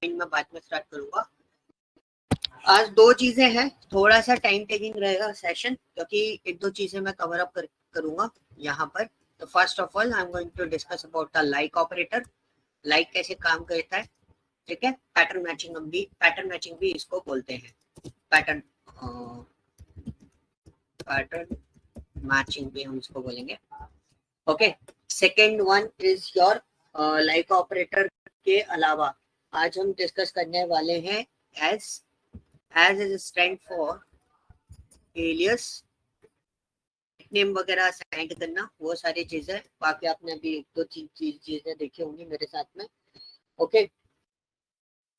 मैं बाद में स्टार्ट करूंगा। आज दो चीजें हैं, थोड़ा सा टाइम टेकिंग रहेगा सेशन, क्योंकि एक दो चीजें मैं कवर अप करूंगा यहाँ पर। तो first of all I am going to discuss about the like operator, like कैसे काम करता है, ठीक है। पैटर्न मैचिंग भी इसको बोलते हैं, पैटर्न पैटर्न मैचिंग भी हम इसको बोलेंगे। Okay, second one is your like operator के अलावा आज हम डिस्कस करने वाले हैं as is stand for alias, name वगैरह सेंड करना, वो सारी चीजें। बाकी आपने अभी एक दो चीजें देखी होंगी मेरे साथ में। Okay,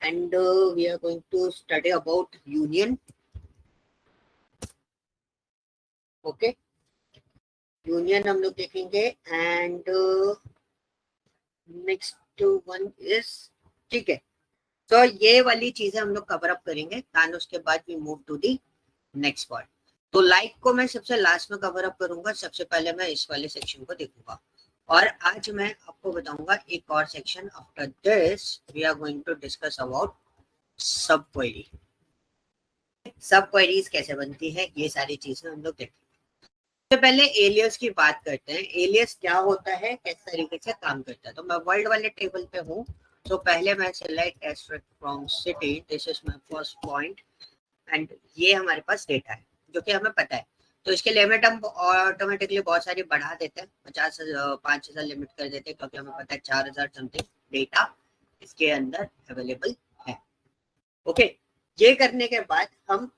and we are going to study about union. Okay, union हम लोग देखेंगे। एंड नेक्स्ट वन इज, ठीक है, तो ये वाली चीजें हम लोग कवर अप करेंगे, एंड उसके बाद we move to the next part. तो लाइक को मैं सबसे लास्ट में कवर अप करूंगा, सबसे पहले मैं इस वाले सेक्शन को देखूंगा। और आज मैं आपको बताऊंगा एक और section. After this we are going to discuss about sub query. Sub queries कैसे बनती है, ये सारी चीजें हम लोग देखेंगे। सबसे पहले एलियस की बात करते हैं। एलियस क्या होता है, किस तरीके से काम करता है। तो मैं वर्ल्ड वाले टेबल पे हूँ, तो पहले मैं select asterisk from city, this is my first point, and ये हमारे पास डेटा है जो कि हमें पता है। तो इसके लिमिट हम ऑटोमेटिकली बहुत सारी बढ़ा देते हैं, 50,000 लिमिट कर देते हैं, क्योंकि हमें पता है 4,000 समथिंग डेटा इसके अंदर अवेलेबल है। ओके, ये करने के बाद हम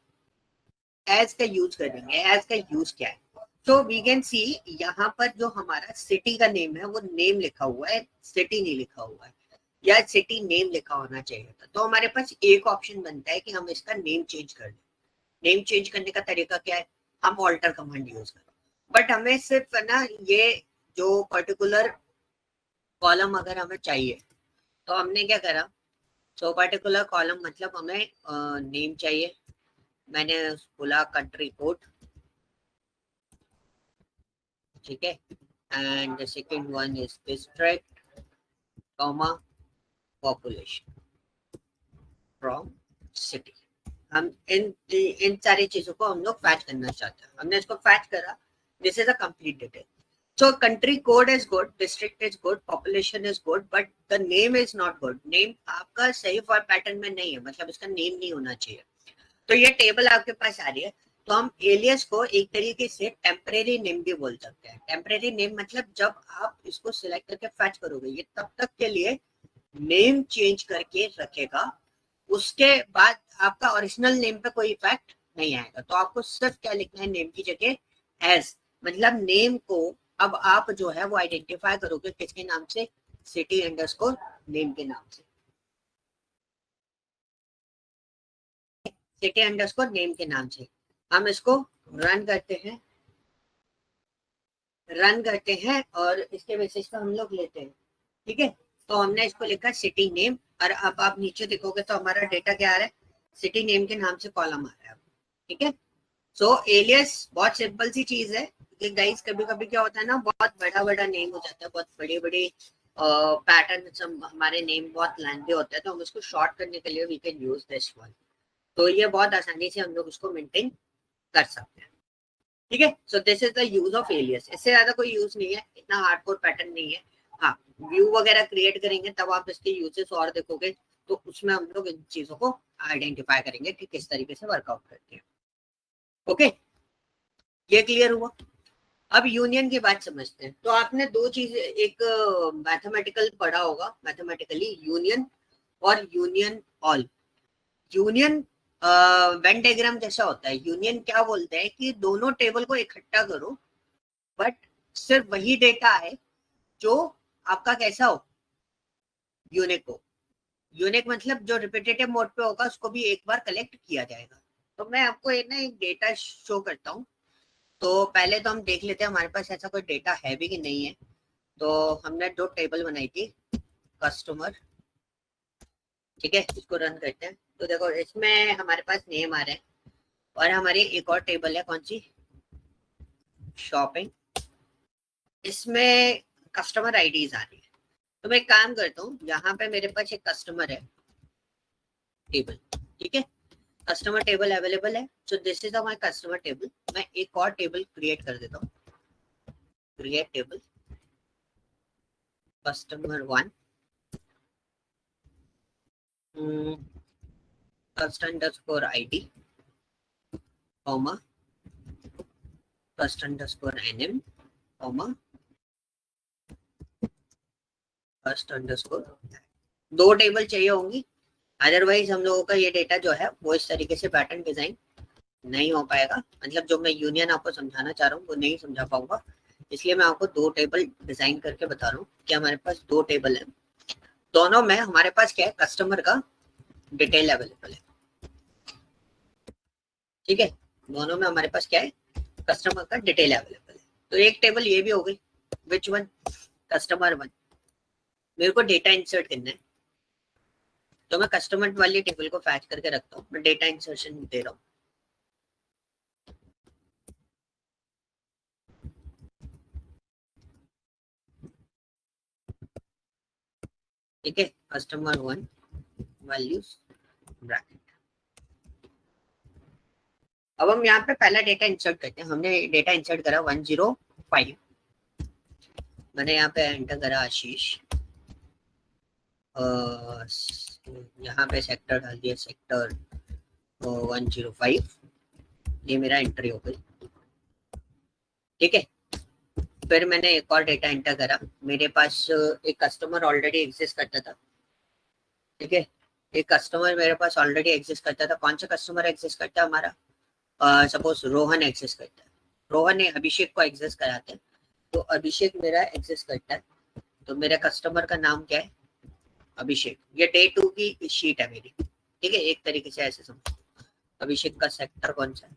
एज का यूज करेंगे। एज का यूज क्या है, तो वी कैन सी यहाँ पर जो हमारा सिटी का नेम है वो नेम लिखा हुआ है, सिटी नहीं लिखा हुआ है, या सिटी नेम लिखा होना चाहिए था। तो हमारे पास एक ऑप्शन बनता है कि हम इसका नेम चेंज कर दें। नेम चेंज करने का तरीका क्या है, हम ऑल्टर कमांड यूज करें। बट हमें सिर्फ ना ये जो पर्टिकुलर कॉलम अगर हमें चाहिए, तो हमने क्या करा, सो पर्टिकुलर कॉलम मतलब हमें नेम चाहिए, मैंने बोला कंट्री कोड, ठीक है, and the second one is district comma population from city. हम इन सारी चीजों को हम लोग फैच करना चाहते हैं। हमने इसको फैच करा, this is a complete detail. So country code is good, district is good, population is good, but the name is not good. Name आपका सही फॉर पैटर्न में नहीं है, मतलब इसका नेम नहीं होना चाहिए। तो ये टेबल आपके पास आ रही है, तो हम एलियस को एक तरीके से टेम्परेरी नेम भी बोल सकते हैं। टेम्परेरी नेम मतलब जब आप इसको सिलेक्ट करके फैच करोगे, ये तब तक के लिए नेम चेंज करके रखेगा, उसके बाद आपका ओरिजिनल नेम पे कोई इफेक्ट नहीं आएगा। तो आपको सिर्फ क्या लिखना है, नेम की जगह एज, मतलब नेम को अब आप जो है वो आइडेंटिफाई करोगे किसके नाम से, सिटी अंडरस्कोर नेम के नाम से, सिटी अंडरस्कोर नेम के नाम से। हम इसको रन करते हैं और इसके बेसिस पर हम लोग लेते हैं, ठीक है। तो हमने इसको लिखा सिटी नेम, और अब आप नीचे देखोगे तो हमारा डेटा क्या आ रहा है, सिटी नेम के नाम से कॉलम आ रहा है, ठीक है। सो एलियस बहुत सिंपल सी चीज है, क्योंकि गाइस कभी कभी क्या होता है ना, बहुत बड़ा बड़ा नेम हो जाता है, बहुत बड़े बड़े पैटर्न, हमारे नेम बहुत लेंथी होते हैं, तो हम इसको शॉर्ट करने के लिए we can use this one. तो ये बहुत आसानी से हम लोग उसको मेंटेन कर सकते हैं, ठीक है। So this is the use of alias, इससे ज्यादा कोई यूज नहीं है, इतना हार्डकोर पैटर्न नहीं है। हाँ, व्यू वगैरह क्रिएट करेंगे तब आप इसके यूजेस और देखोगे, तो उसमें हम लोग इन चीजों को आइडेंटिफाई करेंगे कि किस तरीके से वर्कआउट करते हैं। ओके, ये क्लियर हुआ। अब यूनियन की बात समझते हैं। तो आपने दो चीज, एक मैथमेटिकल पढ़ा होगा, मैथमेटिकली यूनियन और union all. Union Venn diagram जैसा होता है। यूनियन क्या बोलते हैं कि दोनों टेबल को इकट्ठा करो, बट सिर्फ वही डेटा है जो आपका कैसा हो, यूनिक हो। यूनिक मतलब जो रिपीटेटिव मोड पे होगा उसको भी एक बार कलेक्ट किया जाएगा। तो मैं आपको एक डेटा शो करता हूँ। तो पहले तो हम देख लेते हैं हमारे पास ऐसा कोई डेटा है भी कि नहीं है। तो हमने दो टेबल बनाई थी, कस्टमर, ठीक है, इसको रन करते हैं। तो देखो इसमें हमारे पास नेम आ रहे हैं, और हमारी एक और टेबल है, कौन सी, शॉपिंग, इसमें कस्टमर आईडीज आ रही है। तो मैं एक काम करता हूँ, यहाँ पे मेरे पास एक कस्टमर है, टेबल, ठीक है। कस्टमर टेबल अवेलेबल है, so this is my customer table. मैं एक और टेबल क्रिएट कर देता हूँ, create table customer 1 first underscore ID, comma first underscore NM, comma first underscore। दो टेबल चाहिए होंगी, अदरवाइज हम लोगों का ये डेटा जो है वो इस तरीके से पैटर्न डिजाइन नहीं हो पाएगा। मतलब जो मैं यूनियन आपको समझाना चाह रहा हूँ वो नहीं समझा पाऊंगा, इसलिए मैं आपको दो टेबल डिजाइन करके बता रहा हूँ कि हमारे पास दो टेबल है, दोनों में हमारे पास क्या है, कस्टमर का डिटेल अवेलेबल है, ठीक है। दोनों में हमारे पास क्या है, कस्टमर का डिटेल अवेलेबल है। तो एक टेबल ये भी हो गई, विच वन, कस्टमर 1। मेरे को डेटा इंसर्ट करना है, तो मैं कस्टमर वाली टेबल को फैच करके रखता हूँ, मैं डेटा इंसर्शन दे रहा हूँ। ठीक है, कस्टमर 1 वैल्यूज ब्रैकेट। अब हम यहाँ पे पहला डेटा इंसर्ट करते हैं। हमने डेटा इंसर्ट करा 105, मैंने यहाँ पे एंटर करा आशीष, यहाँ पे सेक्टर डाल दिया सेक्टर 105, ये मेरा एंट्री हो गई, ठीक है। फिर मैंने एक और डेटा एंटर करा, मेरे पास एक कस्टमर ऑलरेडी एग्जिस्ट करता था, ठीक है। एक कस्टमर मेरे पास ऑलरेडी एग्जिस्ट करता था। कौन सा कस्टमर एग्जिस्ट करता है हमारा, सपोज रोहन एग्जिस्ट करता है, रोहन ने अभिषेक को एग्जिस्ट कराते हैं, तो अभिषेक मेरा एग्जिस्ट करता है, तो मेरे कस्टमर का नाम क्या है, अभिषेक। ये डे 2 की शीट है मेरी, ठीक है, एक तरीके से ऐसे समझो। अभिषेक का सेक्टर कौन सा है,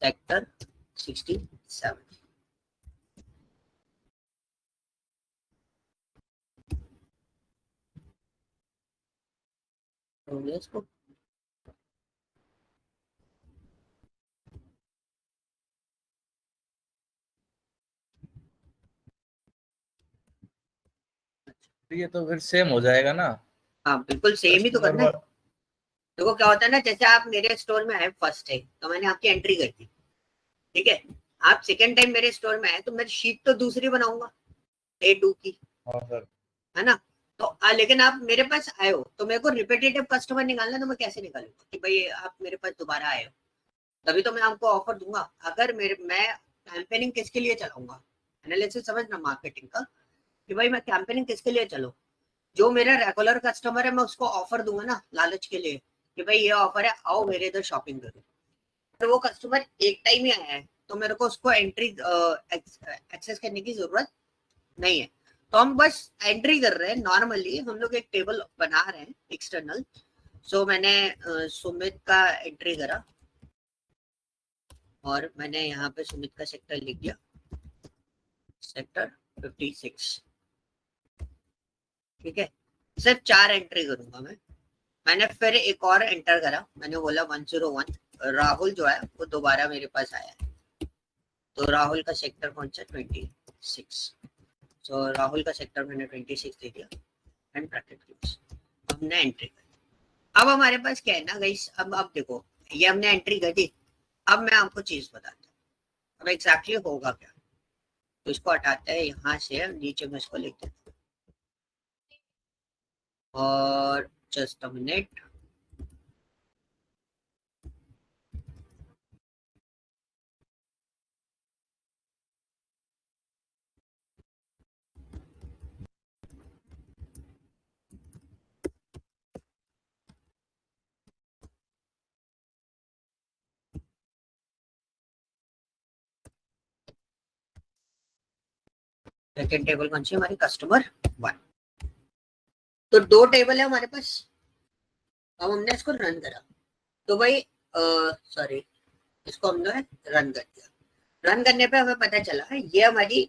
सेक्टर 67। हो गया इसको, ये तो फिर सेम हो जाएगा ना। हाँ बिल्कुल सेम ही तो कस्टमर करना है। देखो क्या होता है ना, जैसे आप मेरे स्टोर में आए फर्स्ट टाइम, तो मैंने आपकी एंट्री कर दी, ठीक है। आप सेकेंड टाइम मेरे स्टोर में आए तो मैं शीट तो दूसरी बनाऊंगा, A2 की, हाँ सर। है ना। तो लेकिन आप मेरे पास आए हो तो मेरे को रिपीटेटिव कस्टमर निकालना, तो मैं कैसे निकालूंगा कि भाई आप मेरे पास दोबारा आए हो, तभी तो मैं आपको ऑफर दूंगा। अगर मैं कैंपेनिंग किसके लिए चलाऊंगा, एनालिसिस समझना मार्केटिंग का, कि भाई मैं कैंपेनिंग किसके लिए चलूं, जो मेरा रेगुलर कस्टमर है मैं उसको ऑफर दूंगा ना लालच के लिए, कि भाई ये ऑफर है, आओ मेरे इधर शॉपिंग करो। तो वो कस्टमर एक टाइम ही आया है तो मेरे को उसको एंट्री एक्सेस करने की जरूरत नहीं है। तो हम बस एंट्री कर रहे हैं, नॉर्मली हम लोग एक टेबल बना रहे हैं एक्सटर्नल। सो मैंने सुमित का एंट्री करा और मैंने यहाँ पे सुमित का सेक्टर लिख दिया, सेक्टर 56, ठीक है। सिर्फ 4 एंट्री करूंगा मैं। मैंने फिर एक और एंटर करा, मैंने बोला 101, राहुल जो है वो दोबारा मेरे पास आया है, तो राहुल का सेक्टर कौन सा, 26। सो राहुल का सेक्टर मैंने 26 दे दिया एंड ब्रैकेट क्लोज। हमने एंट्री कर, अब हमारे पास क्या है ना गाइस, अब देखो ये हमने एंट्री कर दी। अब मैं आपको चीज बताता हूँ अब एग्जैक्टली होगा क्या। तो इसको हटाते हैं यहाँ से, नीचे में इसको लिख देते हैं और just a minute. Second table कौन सी हमारी, कस्टमर 1। तो दो टेबल है हमारे पास। अब हमने इसको रन करा, तो भाई सॉरी, इसको हमने रन कर दिया। रन करने पे हमें पता चला ये हमारी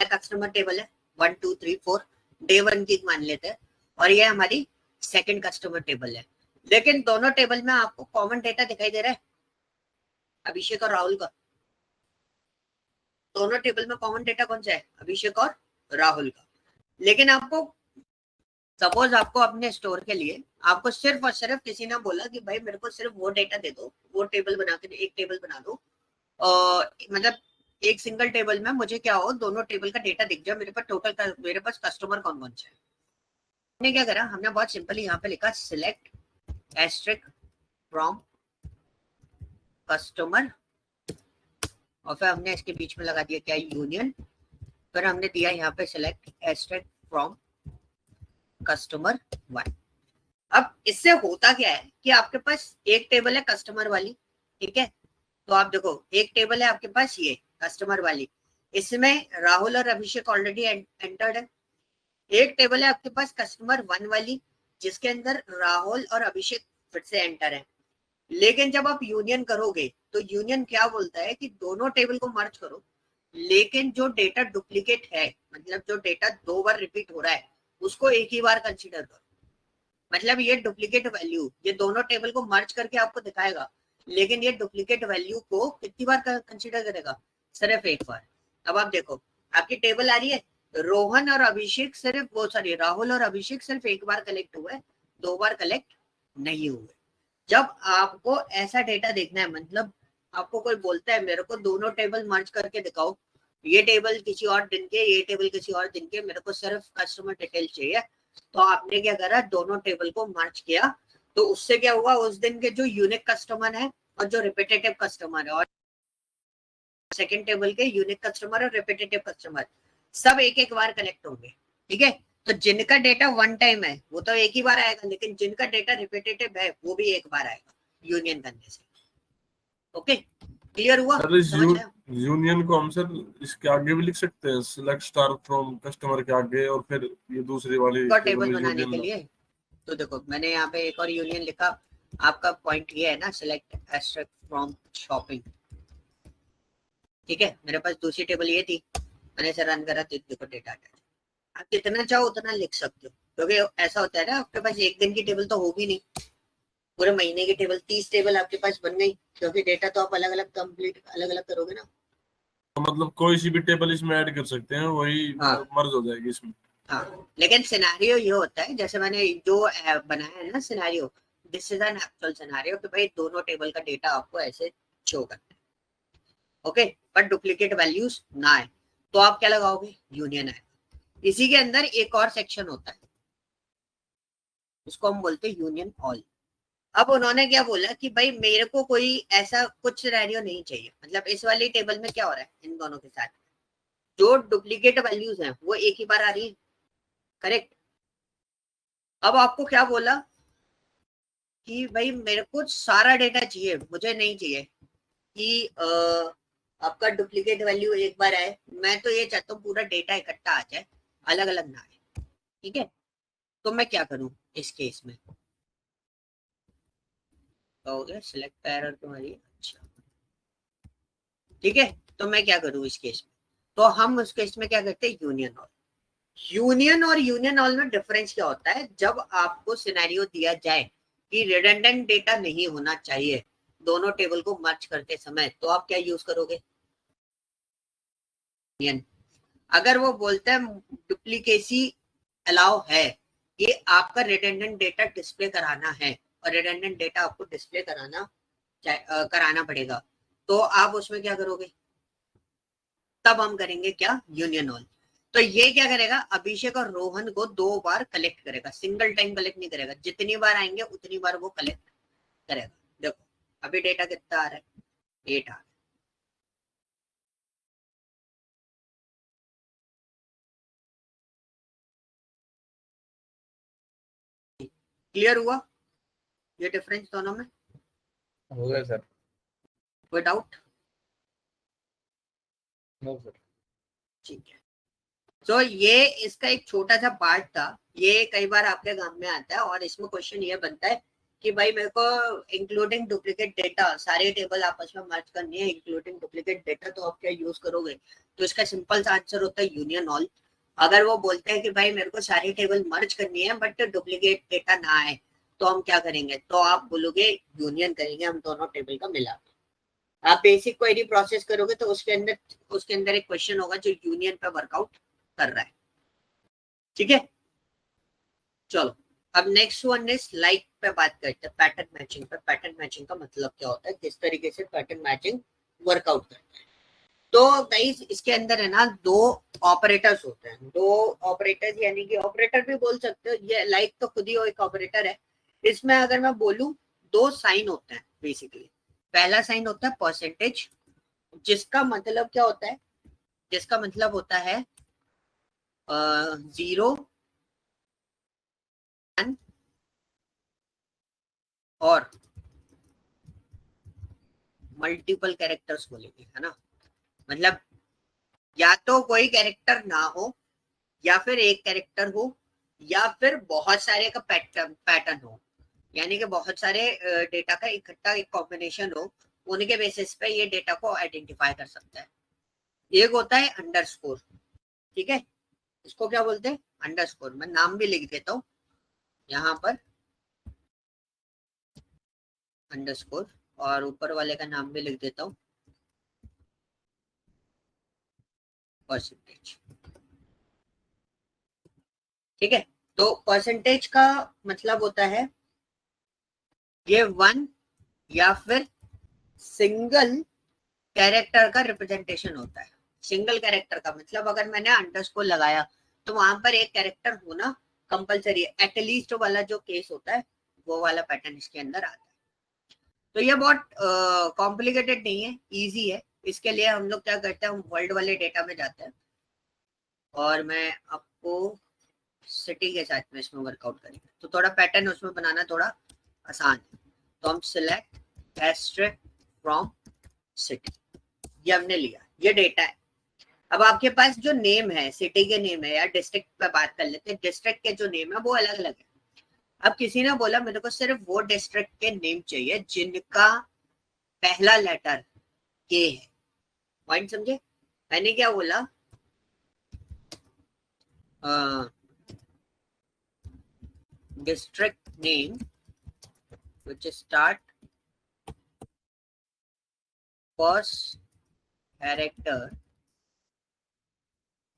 कस्टमर टेबल है 1 2 3 4, डे 1 की मान लेते हैं, और ये हमारी सेकंड कस्टमर टेबल है। लेकिन दोनों टेबल में आपको कॉमन डेटा दिखाई दे रहा है, अभिषेक और राहुल का। दोनों टेबल में कॉमन डेटा कौन सा है, अभिषेक और राहुल का। लेकिन आपको सपोज आपको अपने स्टोर के लिए आपको सिर्फ और सिर्फ किसी ने बोला कि भाई मेरे को सिर्फ वो डेटा दे दो, वो टेबल बना के एक टेबल बना दो, मतलब एक सिंगल टेबल में मुझे क्या हो, दोनों टेबल का डेटा दिख जाए मेरे पास, टोटल मेरे पास कस्टमर कौन कौन से है। हमने क्या करा, हमने बहुत सिंपली यहाँ पे लिखा सिलेक्ट एस्ट्रिक फ्रॉम कस्टमर, और फिर हमने इसके बीच में लगा दिया क्या, यूनियन, फिर हमने दिया यहाँ पे सिलेक्ट एस्ट्रिक फ्रॉम कस्टमर 1। अब इससे होता क्या है कि आपके पास एक टेबल है कस्टमर वाली, ठीक है, तो आप देखो एक टेबल है आपके पास ये कस्टमर वाली, इसमें राहुल और अभिषेक ऑलरेडी एंटर्ड है। एक टेबल है आपके पास कस्टमर 1 वाली, जिसके अंदर राहुल और अभिषेक फिर से एंटर है। लेकिन जब आप यूनियन करोगे तो यूनियन क्या बोलता है कि दोनों टेबल को मर्ज करो, लेकिन जो डेटा डुप्लीकेट है, मतलब जो डेटा 2 बार रिपीट हो रहा है, उसको एक ही बार कंसीडर करो। मतलब ये डुप्लीकेट वैल्यू ये दोनों टेबल को मर्ज करके आपको दिखाएगा, लेकिन ये डुप्लीकेट वैल्यू को कितनी बार कंसीडर करेगा, सिर्फ एक बार। अब आप देखो आपकी टेबल आ रही है, रोहन और अभिषेक सिर्फ वो सॉरी राहुल और अभिषेक सिर्फ एक बार कलेक्ट हुए, 2 बार कलेक्ट नहीं हुए। जब आपको ऐसा डेटा देखना है, मतलब आपको कोई बोलता है मेरे को दोनों टेबल मर्ज करके दिखाओ, ये टेबल किसी और दिन के, ये टेबल किसी और दिन के, मेरे को सिर्फ कस्टमर डिटेल चाहिए, तो आपने क्या करा, दोनों टेबल को मर्ज किया। तो उससे क्या हुआ, उस दिन के जो यूनिक कस्टमर है और जो रिपीटेटिव कस्टमर है, और सेकंड टेबल के यूनिक कस्टमर और रिपीटेटिव कस्टमर सब एक एक बार कलेक्ट होंगे, ठीक है। तो जिनका डेटा 1 टाइम है वो तो एक ही बार आएगा, लेकिन जिनका डेटा रिपीटेटिव है वो भी एक बार आएगा यूनियन करने से। ओके, क्लियर हुआ, समझ आया? यूनियन को हम सर इसके आगे भी लिख सकते हैं, सिलेक्ट स्टार फ्रॉम कस्टमर के आगे, और फिर ये दूसरी वाली टेबल बनाने के लिए। तो देखो मैंने यहाँ पे एक और यूनियन लिखा, आपका पॉइंट ये है ना, सिलेक्ट एस्ट्रिक फ्रॉम शॉपिंग, ठीक है। मेरे पास दूसरी टेबल ये थी, मैंने इसे रन करा, देखो डेटा आप जितना चाहो उतना लिख सकते हो, क्योंकि ऐसा होता है ना आपके पास एक दिन की टेबल तो होगी नहीं, पूरे महीने की टेबल 30 टेबल आपके पास बन गई, क्योंकि डेटा तो आप अलग अलग कंप्लीट अलग अलग करोगे ना। तो मतलब कोई सी भी टेबल इसमें ऐड कर सकते हैं, वही मर्ज हो जाएगी इसमें। हाँ, लेकिन सिनेरियो ये होता है, जैसे मैंने जो बनाया है ना scenario, this is an actual scenario कि भाई दोनों टेबल का डेटा आपको ऐसे शो करना है, ओके, बट डुप्लीकेट वैल्यूज ना आए, तो आप क्या लगाओगे, यूनियन आएगा। इसी के अंदर एक और सेक्शन होता है, उसको हम बोलते हैं यूनियन ऑल। अब उन्होंने क्या बोला कि भाई मेरे को कोई ऐसा कुछ सिनेरियो नहीं चाहिए, मतलब इस वाली टेबल में क्या हो रहा है, इन दोनों के साथ जो डुप्लीकेट वैल्यूज हैं वो एक ही बार आ रही है, करेक्ट। अब आपको क्या बोला कि भाई मेरे को सारा डेटा चाहिए, मुझे नहीं चाहिए कि आपका डुप्लीकेट वैल्यू एक बार आए, मैं तो ये चाहता हूँ पूरा डेटा इकट्ठा आ जाए, अलग अलग ना आए, ठीक है। तो मैं क्या करूं इस केस में, कहोगे सिलेक्ट एरर तुम्हारी, अच्छा ठीक है। तो मैं क्या करूं इस केस में, तो हम उस केस में क्या करते हैं, यूनियन ऑल। यूनियन और यूनियन ऑल में डिफरेंस क्या होता है, जब आपको सिनेरियो दिया जाए कि रिडंडेंट डेटा नहीं होना चाहिए दोनों टेबल को मर्ज करते समय, तो आप क्या यूज करोगे, यूनियन। अगर वो बोलते हैं डुप्लीकेसी अलाउ है, ये आपका रिडंडेंट डेटा डिस्प्ले कराना है और रिडंडेंट डेटा आपको डिस्प्ले कराना पड़ेगा, तो आप उसमें क्या करोगे, तब हम करेंगे क्या, यूनियन ऑल। तो ये क्या करेगा, अभिषेक और रोहन को 2 बार कलेक्ट करेगा, सिंगल टाइम कलेक्ट नहीं करेगा, जितनी बार आएंगे उतनी बार वो कलेक्ट करेगा। देखो अभी डेटा कितना आ रहा है, 8 आ रहा है। क्लियर हुआ ये डिफरेंस दोनों में, हो गया सर, कोई डाउट? नो सर, ठीक है। तो ये इसका एक छोटा सा पार्ट था, ये कई बार आपके काम में आता है, और इसमें क्वेश्चन ये बनता है कि भाई मेरे को इंक्लूडिंग डुप्लीकेट डेटा सारे टेबल आपस में मर्ज करनी है, इंक्लूडिंग डुप्लीकेट डेटा, तो आप क्या यूज करोगे, तो इसका सिंपल सा आंसर होता है यूनियन ऑल। अगर वो बोलते हैं कि भाई मेरे को सारी टेबल मर्ज करनी है बट डुप्लीकेट डेटा ना आए, तो हम क्या करेंगे, तो आप बोलोगे यूनियन करेंगे हम दोनों टेबल का मिला। आप बेसिक क्वेरी प्रोसेस करोगे तो उसके अंदर एक क्वेश्चन होगा जो यूनियन पे वर्कआउट कर रहा है, ठीक है। चलो अब नेक्स्ट वन इज लाइक पे बात करते हैं, पैटर्न मैचिंग पे। पैटर्न मैचिंग का मतलब क्या होता है, किस तरीके से पैटर्न मैचिंग वर्कआउट करता है। तो गाइस इसके अंदर है ना दो ऑपरेटर्स होते हैं, दो ऑपरेटर्स यानी कि ऑपरेटर भी बोल सकते हो, ये लाइक तो खुद ही वो एक ऑपरेटर है। इसमें अगर मैं बोलूं दो साइन होते हैं बेसिकली। पहला साइन होता है परसेंटेज, जिसका मतलब क्या होता है, जिसका मतलब होता है 0 और मल्टीपल कैरेक्टर्स बोलेंगे, है ना। मतलब या तो कोई कैरेक्टर ना हो, या फिर एक कैरेक्टर हो, या फिर बहुत सारे का पैटर्न हो, यानी कि बहुत सारे डेटा का इकट्ठा एक कॉम्बिनेशन हो, उनके बेसिस पे ये डेटा को आइडेंटिफाई कर सकता है। एक होता है अंडरस्कोर, ठीक है, इसको क्या बोलते हैं, अंडरस्कोर। मैं नाम भी लिख देता हूँ यहाँ पर, अंडरस्कोर, और ऊपर वाले का नाम भी लिख देता हूँ परसेंटेज, ठीक है। तो परसेंटेज का मतलब होता है ये 1 या फिर सिंगल कैरेक्टर का रिप्रेजेंटेशन होता है। सिंगल कैरेक्टर का मतलब अगर मैंने अंडरस्कोर लगाया तो वहां पर एक कैरेक्टर होना कंपलसरी है, एटलीस्ट वाला जो केस होता है वो वाला पैटर्न इसके अंदर आता है। तो ये बहुत कॉम्प्लिकेटेड नहीं है, इजी है। इसके लिए हम लोग क्या करते हैं, हम वर्ल्ड वाले डेटा में जाते हैं और मैं आपको सिटी के साथ में इसमें वर्कआउट करेंगे, तो थोड़ा पैटर्न उसमें बनाना थोड़ा आसान है। तो हम सिलेक्ट एस्ट्रिक फ्रॉम सिटी, ये हमने लिया, ये डेटा है। अब आपके पास जो नेम है, सिटी के नेम है या डिस्ट्रिक्ट पे बात कर लेते हैं, डिस्ट्रिक्ट के जो नेम है वो अलग अलग है। अब किसी ने बोला मेरे को सिर्फ वो डिस्ट्रिक्ट के नेम चाहिए जिनका पहला लेटर के है। पॉइंट समझे, मैंने क्या बोला, district name which start first character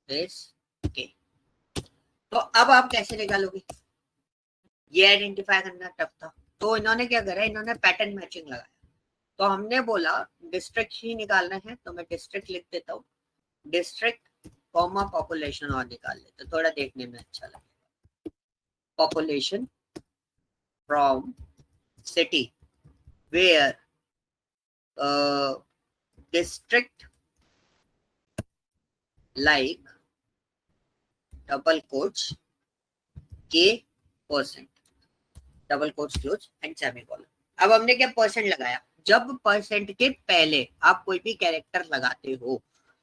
is K। तो अब आप कैसे निकालोगे, ये आइडेंटिफाई करना टफ था। तो इन्होंने क्या करा, इन्होंने पैटर्न मैचिंग लगाया। तो हमने बोला डिस्ट्रिक्ट ही निकालना है, तो मैं डिस्ट्रिक्ट लिख देता हूँ, डिस्ट्रिक्ट कॉमा पॉपुलेशन और निकाल लेते, थोड़ा देखने में अच्छा लगेगा। Population from city where district like double quotes K %, double quotes close and semicolon. अब हमने क्या परसेंट लगाया, जब परसेंट के पहले आप कोई भी कैरेक्टर लगाते हो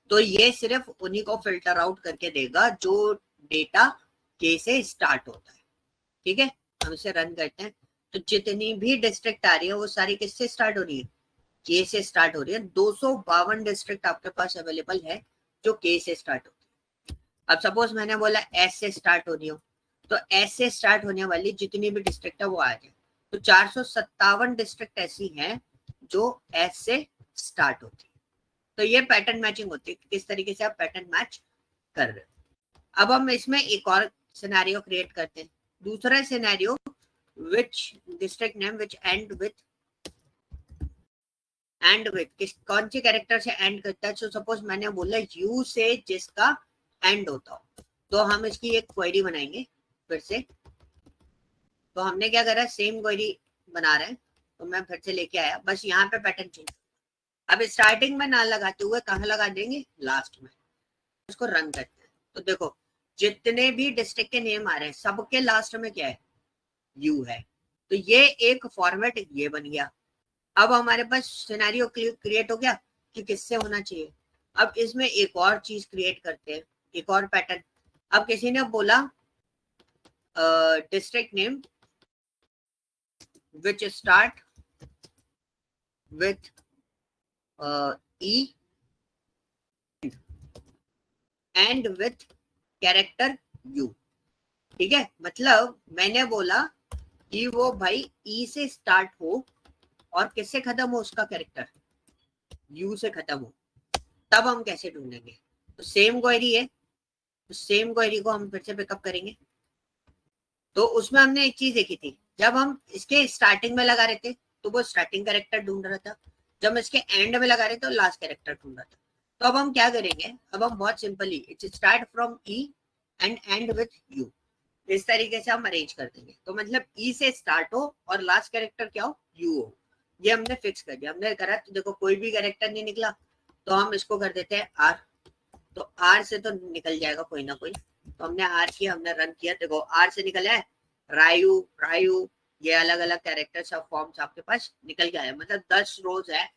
तो ये सिर्फ उन्हीं को फिल्टर आउट करके देगा जो डेटा के से स्टार्ट होता है, ठीक है। हम इसे रन करते हैं, तो जितनी भी डिस्ट्रिक्ट आ रही है वो सारी किससे स्टार्ट हो रही है, के से स्टार्ट हो रही है। 252 डिस्ट्रिक्ट आपके पास अवेलेबल है जो के से स्टार्ट होती है। अब सपोज मैंने बोला एस से स्टार्ट हो रही हो, तो एस से स्टार्ट होने वाली जितनी भी डिस्ट्रिक्ट है वो आ जाए। तो 457 डिस्ट्रिक्ट ऐसी हैं जो एस से स्टार्ट होती है। तो ये पैटर्न मैचिंग होती है, किस तरीके से आप पैटर्न मैच कर रहे हो। अब हम इसमें एक और सिनेरियो क्रिएट करते हैं, दूसरा scenario which district name which and with किस कौन से कैरेक्टर से एंड करता है। तो सपोज मैंने बोला यू से जिसका एंड होता हो, तो हम इसकी एक क्वेरी बनाएंगे फिर से। तो हमने क्या करा, सेम क्वेरी बना रहे हैं, तो मैं फिर से लेके आया, बस यहाँ पे पैटर्न चेंज। अब स्टार्टिंग में ना लगाते हुए कहाँ लगा देंगे, लास्ट में। इसको रन करते हैं, तो देखो जितने भी डिस्ट्रिक्ट के नेम आ रहे हैं सबके लास्ट में क्या है, यू है। तो ये एक फॉर्मेट ये बन गया। अब हमारे पास सिनेरियो क्रिएट हो गया कि किससे होना चाहिए। अब इसमें एक और चीज क्रिएट करते हैं, एक और पैटर्न। अब किसी ने बोला district name which start with E and with character U, ठीक है। मतलब मैंने बोला कि वो भाई E से स्टार्ट हो और किससे खत्म हो, उसका कैरेक्टर U से खत्म हो। तब हम कैसे ढूंढेंगे, तो सेम क्वेरी है, तो सेम क्वेरी को हम फिर से पिकअप करेंगे। तो उसमें हमने एक चीज देखी थी, जब हम इसके स्टार्टिंग में लगा रहे थे तो वो स्टार्टिंग कैरेक्टर ढूंढ रहा था, जब हम इसके एंड में लगा रहे थे तो लास्ट कैरेक्टर ढूंढ रहा था। तो अब हम क्या करेंगे, अब हम बहुत simply it's start from E and and with you, इस तरीके से हम अरेंज कर देंगे। तो मतलब ई से स्टार्ट हो और लास्ट कैरेक्टर क्या हो, यू हो, ये हमने फिक्स कर दिया। हमने करा तो देखो कोई भी कैरेक्टर नहीं निकला तो हम इसको कर देते हैं आर, तो आर से तो निकल जाएगा कोई ना कोई, तो हमने आर किया, हमने रन किया, देखो आर से निकला है रायू, रायू, ये अलग अलग कैरेक्टर सब फॉर्म्स आपके पास निकल गया है। मतलब 10 रोज है,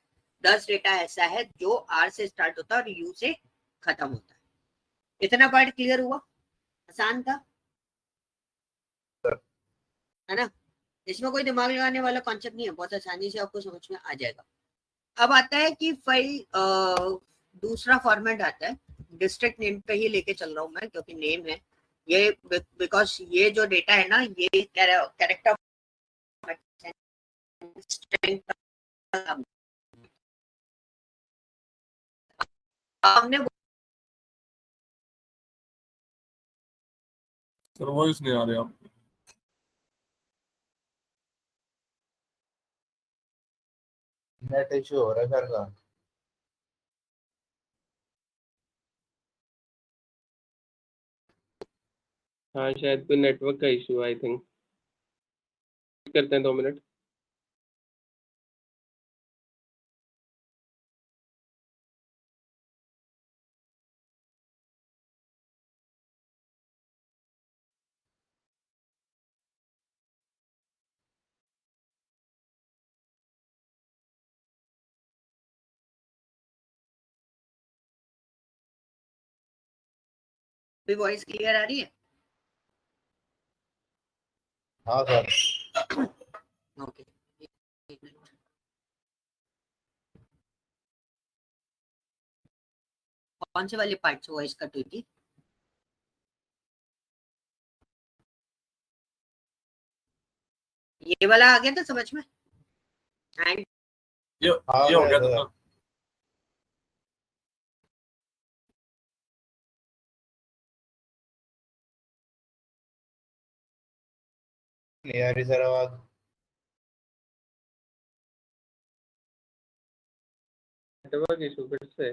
10 डेटा ऐसा है जो आर से स्टार्ट होता है और यू से खत्म होता है। इतना पार्ट क्लियर हुआ, आसान था है ना, इसमें कोई दिमाग लगाने वाला कॉन्सेप्ट नहीं है, बहुत आसानी से आपको समझ में आ जाएगा। अब आता है कि फाइल दूसरा फॉर्मेट आता है, डिस्ट्रिक्ट नेम पे ही लेके चल रहा हूँ मैं क्योंकि नेम है ये, बिकॉज ये जो डेटा है ना ये कैरेक्टर हमने सर वॉइस नहीं आ रही आप। नेट इश्यू हो रहा है सर का। हाँ शायद कोई नेटवर्क का इशू आई थिंक, करते हैं 2 मिनट। भी वॉइस क्लियर आ रही है? हाँ सर। ओके, कौन से वाले पार्ट से वॉइस कट हुई थी? ये वाला आ गया था समझ में? एंड ये हाँ ये हो गया सर। था। नहीं आ रही सर आवाज। नेटवर्क इशू फिर से।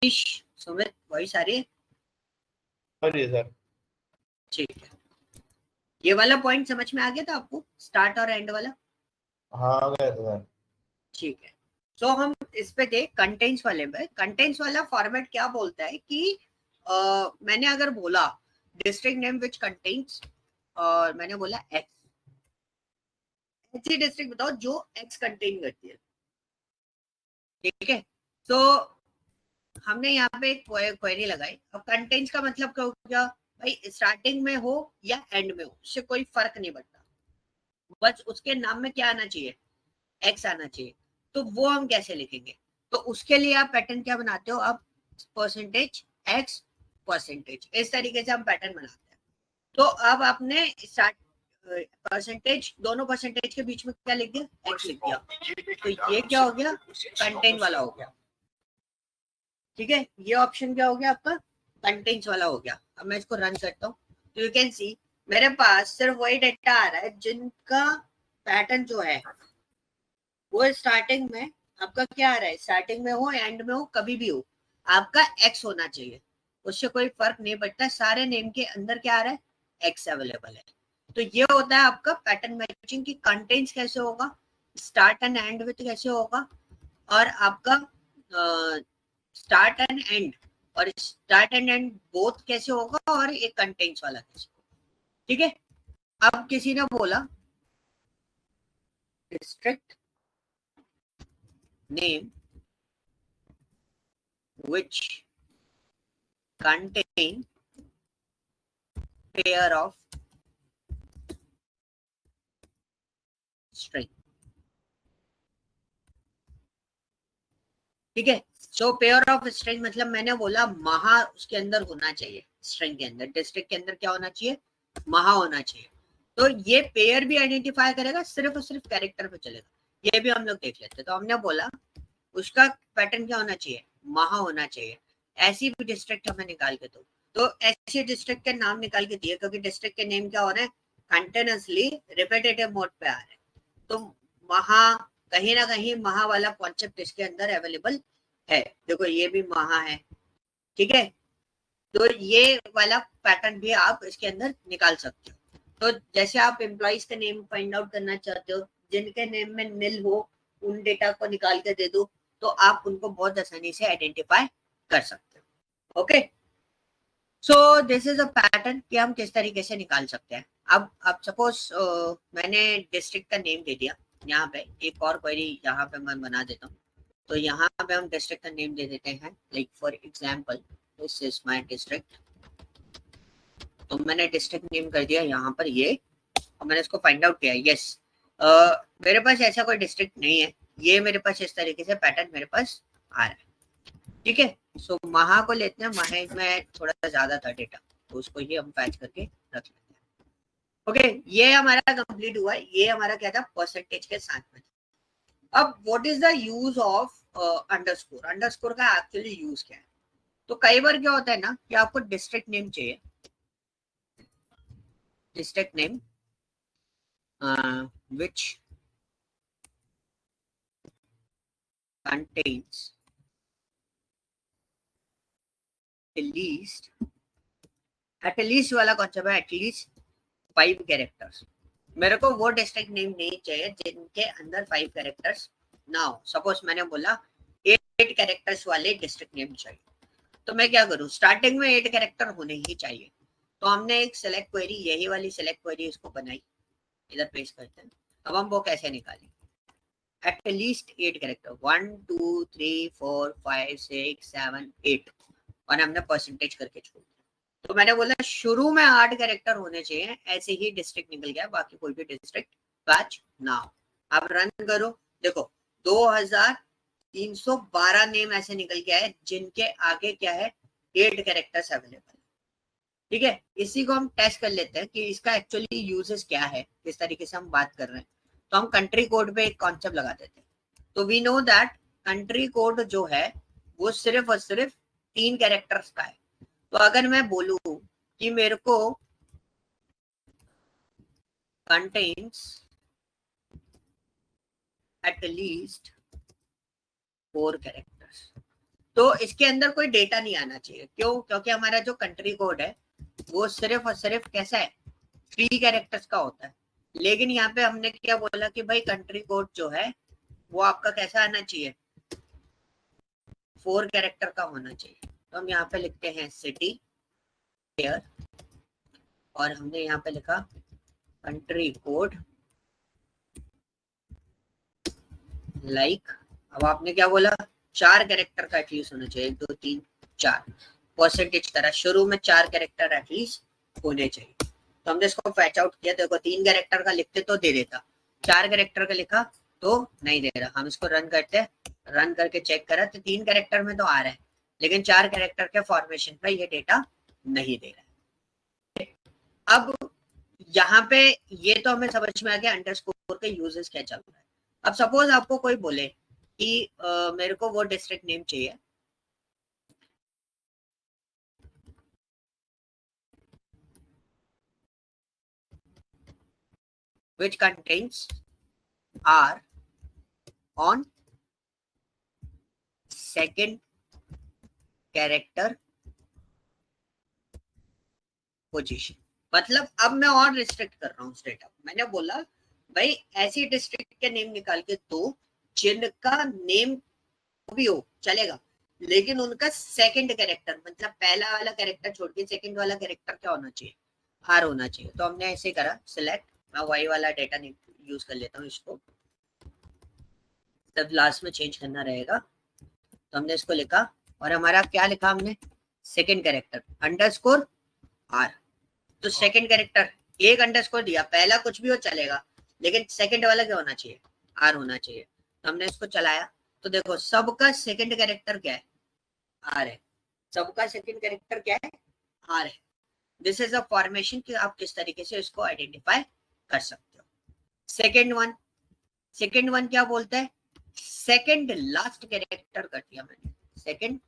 सुमित वॉइस आ रही है? Sorry sir. ठीक है, ये वाला पॉइंट समझ में आ गया था आपको, स्टार्ट और एंड वाला? हाँ आ गया था सर। ठीक है, तो हम इस पे थे कंटेंट्स वाले पे। कंटेंट्स वाला फॉर्मेट क्या बोलता है कि मैंने अगर बोला डिस्ट्रिक्ट नेम विच कंटेंट्स, और मैंने बोला एक्स, ऐसी डिस्ट्रिक्ट बताओ जो एक्स कंटेन करती है, ठीक है। तो हमने यहाँ पे एक क्वेरी लगाई। अब कंटेंट्स का मतलब क्या हो गया भाई, स्टार्टिंग में हो या एंड में हो उससे कोई फर्क नहीं पड़ता, बस उसके नाम में क्या आना चाहिए, एक्स आना चाहिए। तो वो हम कैसे लिखेंगे, तो उसके लिए आप पैटर्न क्या बनाते हो, आप परसेंटेज एक्स परसेंटेज, इस तरीके से हम पैटर्न बनाते हैं। तो अब आपने स्टार्ट परसेंटेज, दोनों परसेंटेज के बीच में क्या लिख दिया, एक्स लिख दिया, तो ये क्या हो गया, कंटेंट वाला हो गया, ठीक है। ये ऑप्शन क्या हो गया आपका, कंटेंट्स वाला हो गया। अब मैं इसको रन करता हूँ तो यू कैन सी मेरे पास सिर्फ वही डेटा आ रहा है जिनका पैटर्न जो है वो स्टार्टिंग में आपका क्या आ रहा है, स्टार्टिंग में हो एंड में हो कभी भी हो आपका एक्स होना चाहिए, उससे कोई फर्क नहीं पड़ता, सारे नेम के अंदर क्या आ रहा है, एक्स अवेलेबल है। तो ये होता है आपका पैटर्न मैचिंग की कंटेंट्स कैसे होगा, स्टार्ट एंड एंड विथ कैसे होगा, और आपका स्टार्ट एंड एंड, और स्टार्ट एंड एंड बोथ कैसे होगा, और एक कंटेंट्स वाला कैसे होगा, ठीक है। अब किसी ने बोला district name which contain pair of string. ठीक है, सो पेयर ऑफ स्ट्रिंग मतलब मैंने बोला महा उसके अंदर होना चाहिए, स्ट्रिंग के अंदर, डिस्ट्रिक्ट के अंदर क्या होना चाहिए, महा होना चाहिए। तो ये पेयर भी आइडेंटिफाई करेगा, सिर्फ और सिर्फ कैरेक्टर पे चलेगा, ये भी हम लोग देख लेते हैं। तो हमने बोला उसका पैटर्न क्या होना चाहिए, महा होना चाहिए। ऐसी भी डिस्ट्रिक्ट हमें निकाल के दो, तो ऐसे डिस्ट्रिक्ट के नाम निकाल के दिए, क्योंकि डिस्ट्रिक्ट के नेम क्या हो रहे हैं, कंटिन्यूअसली रिपीटेटिव मोड पे आ रहे हैं। तो महा कहीं ना कहीं महा वाला कॉन्सेप्ट इसके अंदर अवेलेबल है। देखो ये भी महा है, ठीक है, तो ये वाला पैटर्न भी आप इसके अंदर निकाल सकते हो। तो जैसे आप एम्प्लॉइज का नेम फाइंड आउट करना चाहते हो, जिनके नेम में नील हो उन डेटा को निकाल के दे दो, तो आप उनको बहुत आसानी से आइडेंटिफाई कर सकते हो। Okay, so this is a pattern कि हम किस तरीके से निकाल सकते हैं। अब सपोज मैंने डिस्ट्रिक्ट का नेम दे दिया, यहाँ पे एक और क्वेरी यहाँ पे मैं बना देता हूँ। तो यहाँ पे हम डिस्ट्रिक्ट का नेम दे देते हैं, like for example this is my district. तो मैंने डिस्ट्रिक्ट नेम कर दिया यहाँ पर ये, और मैंने इसको फाइंड आउट किया। यस, मेरे पास ऐसा कोई डिस्ट्रिक्ट नहीं है, ये मेरे पास इस तरीके से पैटर्न मेरे पास आ रहा है, ठीक है। सो महा को लेते हैं, महा में थोड़ा सा ज्यादा था डेटा, तो उसको ही हम पैच करके रख लेते हैं। ओके, ये हमारा कंप्लीट हुआ, ये हमारा क्या था, परसेंटेज के साथ में। अब what is the use of underscore, underscore का एक्चुअली यूज क्या है। तो कई बार क्या होता है ना कि आपको डिस्ट्रिक्ट नेम चाहिए, district name which contains at least वाला कॉन्सेप्ट है, एटलीस्ट 5 कैरेक्टर्स। मेरे को वो डिस्ट्रिक्ट नेम नहीं चाहिए जिनके अंदर 5 कैरेक्टर्स ना हो। सपोज मैंने बोला 8 कैरेक्टर्स वाले डिस्ट्रिक्ट नेम चाहिए, तो मैं क्या करूं, स्टार्टिंग में 8 कैरेक्टर होने ही चाहिए। तो हमने एक सेलेक्ट क्वेरी, यही वाली सेलेक्ट क्वेरी इसको बनाई, इधर पेस्ट करते हैं। अब हम वो कैसे निकालें, एटलीस्ट 8 कैरेक्टर, 1 2 3 4 5 6 7 8, और हमने परसेंटेज करके छोड़ दिया। तो मैंने बोला शुरू में 8 कैरेक्टर होने चाहिए, ऐसे ही डिस्ट्रिक्ट निकल गया, बाकी कोई भी डिस्ट्रिक्ट पैच ना हो। अब रन करो, देखो 2312 नेम ऐसे निकल गया है जिनके आगे क्या है, 8 कैरेक्टर्स अवेलेबल, ठीक है। इसी को हम टेस्ट कर लेते हैं कि इसका एक्चुअली यूजेस क्या है, किस तरीके से हम बात कर रहे हैं। तो हम कंट्री कोड पे एक कॉन्सेप्ट लगा देते हैं। तो we know that country code जो है वो सिर्फ और सिर्फ 3 कैरेक्टर्स का है। तो अगर मैं बोलूं कि मेरे को कंटेन्स एट लीस्ट 4 कैरेक्टर्स, तो इसके अंदर कोई डेटा नहीं आना चाहिए। क्यों, क्योंकि हमारा जो कंट्री कोड है वो सिर्फ और सिर्फ कैसा है, 3 कैरेक्टर्स का होता है। लेकिन यहाँ पे हमने क्या बोला कि भाई कंट्री कोड जो है वो आपका कैसा आना चाहिए, 4 कैरेक्टर का होना चाहिए। तो हम यहाँ पे लिखते हैं सिटी पेयर, और हमने यहाँ पे लिखा कंट्री कोड लाइक। अब आपने क्या बोला, 4 कैरेक्टर का एटलीस्ट होना चाहिए, 1 2 3 4, परसेंटेज तरह शुरू में 4 कैरेक्टर एटलीस्ट होने चाहिए। तो हमने इसको फैच आउट किया, देखो 3 कैरेक्टर का लिखते तो दे देता, 4 कैरेक्टर का लिखा तो नहीं दे रहा। हम इसको रन करते हैं, रन करके चेक करा तो 3 कैरेक्टर में तो आ रहा है, लेकिन 4 कैरेक्टर के फॉर्मेशन पे ये डेटा नहीं दे रहा है। अब यहाँ पे ये तो हमें समझ में आ गया अंडरस्कोर के यूजेस क्या चल रहा है। अब सपोज आपको कोई बोले कि मेरे को वो डिस्ट्रिक्ट नेम चाहिए, which contains R on second character position। मतलब अब मैं और रिस्ट्रिक्ट कर रहा हूँ उस डेटा को। मैंने बोला भाई ऐसी डिस्ट्रिक्ट के नेम निकाल के दो जिनका नेम भी हो चलेगा, लेकिन उनका सेकंड कैरेक्टर, मतलब पहला वाला कैरेक्टर छोड़ के सेकंड वाला कैरेक्टर क्या होना चाहिए, आर होना चाहिए। तो हमने ऐसे करा सिलेक्ट, मैं वाई वाला डेटा यूज कर लेता हूँ इसको, तब लास्ट में चेंज करना रहेगा। तो हमने इसको लिखा, और हमारा क्या लिखा हमने, सेकेंड कैरेक्टर अंडरस्कोर आर। तो सेकेंड कैरेक्टर एक अंडरस्कोर दिया, पहला कुछ भी हो चलेगा, लेकिन सेकेंड वाला क्या होना चाहिए, आर होना चाहिए। तो हमने इसको चलाया तो देखो सबका सेकेंड कैरेक्टर क्या है, आर है। सबका सेकेंड कैरेक्टर क्या है, आर है। दिस इज अ फॉर्मेशन कि आप किस तरीके से इसको आइडेंटिफाई कर सकते हो। सेकेंड वन क्या बोलता है, सेकेंड लास्ट कैरेक्टर कर दिया मैंने, सेकेंड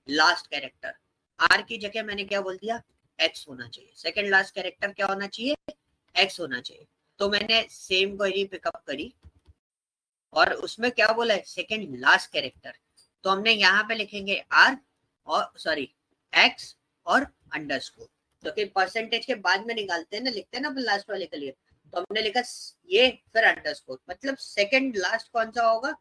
लास्ट कैरेक्टर। आर की जगह मैंने क्या बोल दिया, एक्स होना चाहिए। सेकेंड लास्ट कैरेक्टर क्या होना चाहिए, एक्स होना चाहिए। तो मैंने सेम क्वेरी पिकअप करी और उसमें क्या बोला है, सेकेंड लास्ट कैरेक्टर। तो हमने यहाँ पे लिखेंगे आर और सॉरी एक्स और अंडरस्कोर, तो कि परसेंटेज के बाद में निकालते हैं ना, लिखते हैं ना लास्ट वाले के लिए। तो हमने लिखा ये फिर अंडरस्कोर, मतलब सेकेंड लास्ट कौन सा होगा,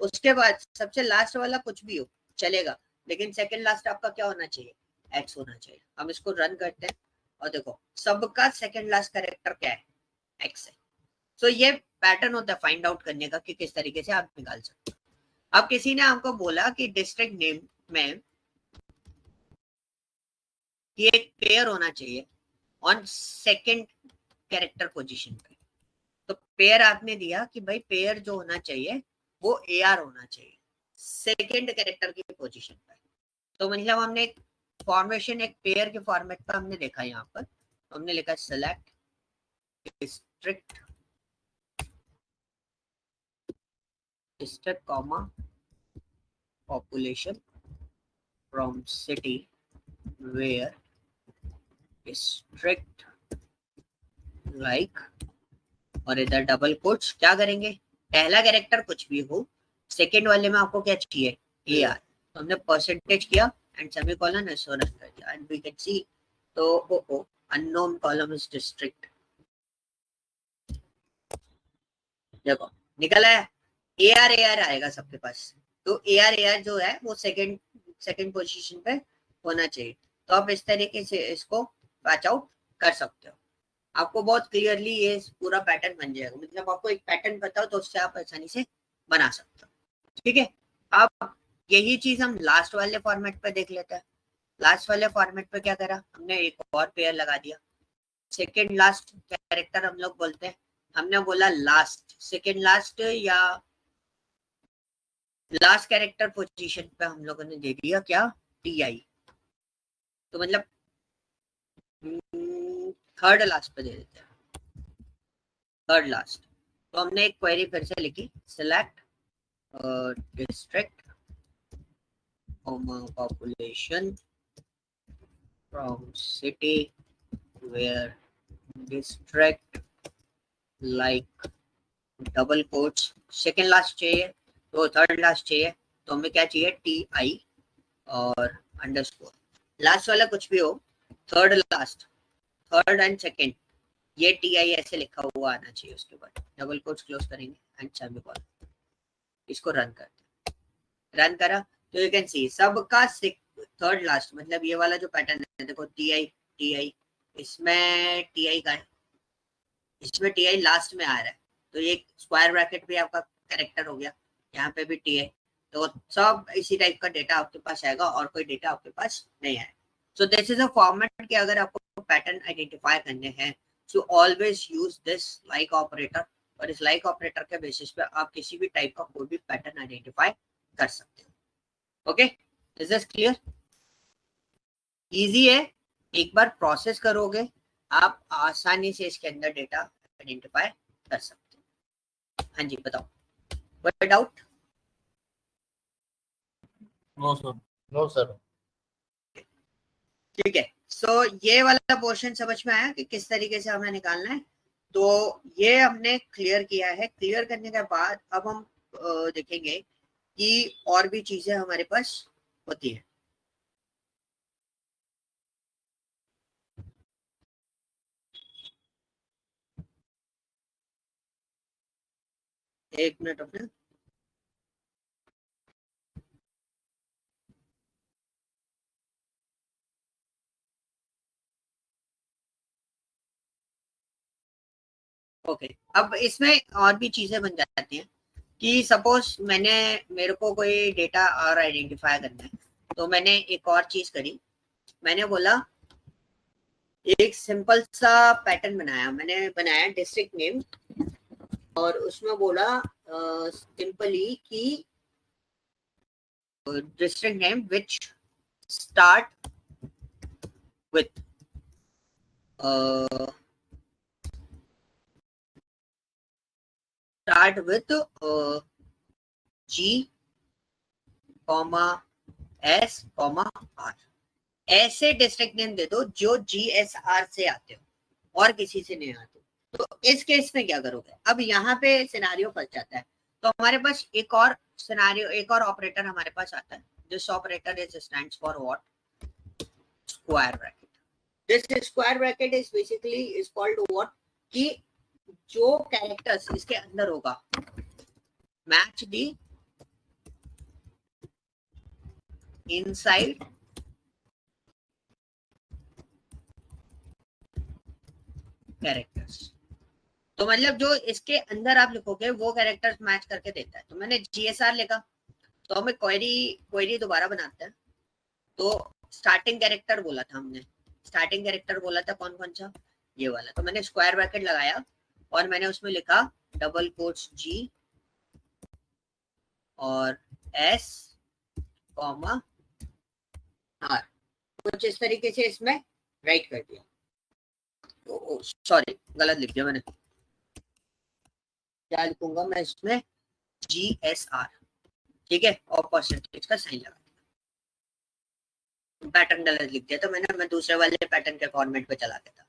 उसके बाद सबसे लास्ट वाला कुछ भी हो चलेगा, लेकिन सेकेंड लास्ट आपका क्या होना चाहिए, एक्स होना चाहिए। हम इसको रन करते हैं और देखो सबका सेकेंड लास्ट कैरेक्टर क्या है, एक्स है। सो ये पैटर्न होता है फाइंड आउट करने का कि किस तरीके से आप निकाल सकते हो। अब किसी ने आपको बोला कि डिस्ट्रिक्ट नेम में कि एक पेयर होना चाहिए ऑन सेकेंड कैरेक्टर पोजीशन पे, तो पेयर आपने दिया कि भाई पेयर जो होना चाहिए वो AR होना चाहिए सेकेंड कैरेक्टर की पोजीशन पे। तो मतलब हमने एक फॉर्मेशन एक पेयर के फॉर्मेट पर हमने देखा यहाँ पर, तो हमने लिखा select district comma population from city where district like, और इधर डबल कोट्स क्या करेंगे, पहला कैरेक्टर कुछ भी हो, सेकेंड वाले में आपको क्या चाहिए, AR। तो हमने परसेंटेज किया एंड सेमीकोलन ऐसे रन कर दिया एंड वी कैन सी। तो अननोन कॉलम इज डिस्ट्रिक्ट, देखो निकला है AR आएगा सबके पास। तो AR जो है वो सेकेंड पोजीशन पे होना चाहिए। तो आप इस तरीके से इसको पैच आउट कर सकते हो, आपको बहुत क्लियरली ये पूरा पैटर्न बन जाएगा। मतलब आपको एक पैटर्न पता हो तो उससे आप आसानी से बना सकते हो, ठीक है। अब यही चीज हम लास्ट वाले फॉर्मेट पे देख लेते हैं। लास्ट वाले फॉर्मेट पे क्या करा हमने, एक और पेयर लगा दिया। सेकेंड लास्ट कैरेक्टर हम लोग बोलते हैं, हमने बोला लास्ट, सेकेंड लास्ट या लास्ट कैरेक्टर पोजीशन पे हम लोगों ने दे दिया क्या, TI। तो मतलब थर्ड लास्ट पे दे देते हैं, थर्ड लास्ट। तो हमने एक क्वेरी फिर से लिखी, select district population from city where district like double quotes, second last चाहिए तो थर्ड लास्ट चाहिए, तो हमें क्या चाहिए, TI और अंडरस्कोर। लास्ट वाला कुछ भी हो, third last, third and second, ये TI ऐसे लिखा हुआ आना चाहिए। उसके बाद डबल कोट्स क्लोज करेंगे एंड सेमीकोलन। इसको रन करते हैं, रन करा तो यू कैन सी सबका थर्ड लास्ट, मतलब ये वाला जो पैटर्न है देखो TI, इसमें TI का है, इसमें TI लास्ट में आ रहा है, तो ये स्क्वायर ब्रैकेट भी आपका कैरेक्टर हो गया, यहाँ पे भी TI। तो सब इसी टाइप का डेटा आपके पास आएगा और कोई डेटा आपके पास नहीं आएगा। सो दिस इज अ फॉर्मेट कि अगर आपको पैटर्न आइडेंटिफाई करने हैं so always use this like operator, और इस लाइक ऑपरेटर के बेसिस पे आप किसी भी टाइप का कोई भी पैटर्न आइडेंटिफाई कर सकते हो। Okay, is this clear? Easy है, एक बार प्रोसेस करोगे आप आसानी से इसके अंदर डेटा आइडेंटिफाई कर सकते हो। हाँ जी बताओ, कोई doubt? No sir. No sir. ठीक है, सो ये वाला पोर्शन समझ में आया कि किस तरीके से हमें निकालना है। तो ये हमने क्लियर किया है। क्लियर करने के बाद अब हम देखेंगे कि और भी चीजें हमारे पास होती है। एक मिनट अपने ओके, अब इसमें और भी चीजें बन जाती हैं कि सपोज मेरे को कोई डेटा और आइडेंटिफाई करना है, तो मैंने एक और चीज करी मैंने बोला एक सिंपल सा पैटर्न बनाया, मैंने बनाया डिस्ट्रिक्ट नेम और उसमें बोला सिंपली कि district name which start with G, S, R। ऐसे डिस्ट्रिक्ट नेम दे दो जो GSR से आते हो और किसी से नहीं आते। तो इस केस में क्या करोगे? अब यहाँ पे सिनारियो फंस जाता है, तो हमारे पास एक और सिनारियो, एक और ऑपरेटर हमारे पास आता है। This operator is stands for what? Square bracket. This square bracket is basically is called what, कि जो कैरेक्टर्स इसके अंदर होगा मैच दी इनसाइड कैरेक्टर्स। तो मतलब जो इसके अंदर आप लिखोगे वो कैरेक्टर्स मैच करके देता है। तो मैंने GSR लिखा, तो हमें क्वेरी दोबारा बनाते हैं। तो स्टार्टिंग कैरेक्टर बोला था हमने, स्टार्टिंग कैरेक्टर बोला था कौन कौन सा? ये वाला। तो मैंने स्क्वायर ब्रैकेट लगाया और मैंने उसमें लिखा डबल कोट्स G और S, R। कुछ इस तरीके से इसमें राइट कर दिया। सॉरी, गलत लिख दिया मैंने। क्या लिखूंगा मैं इसमें? GSR, ठीक है, और परसेंटेज का साइन लगा दिया। पैटर्न गलत लिख दिया, तो मैं दूसरे वाले पैटर्न के फॉर्मेट पे चला देता।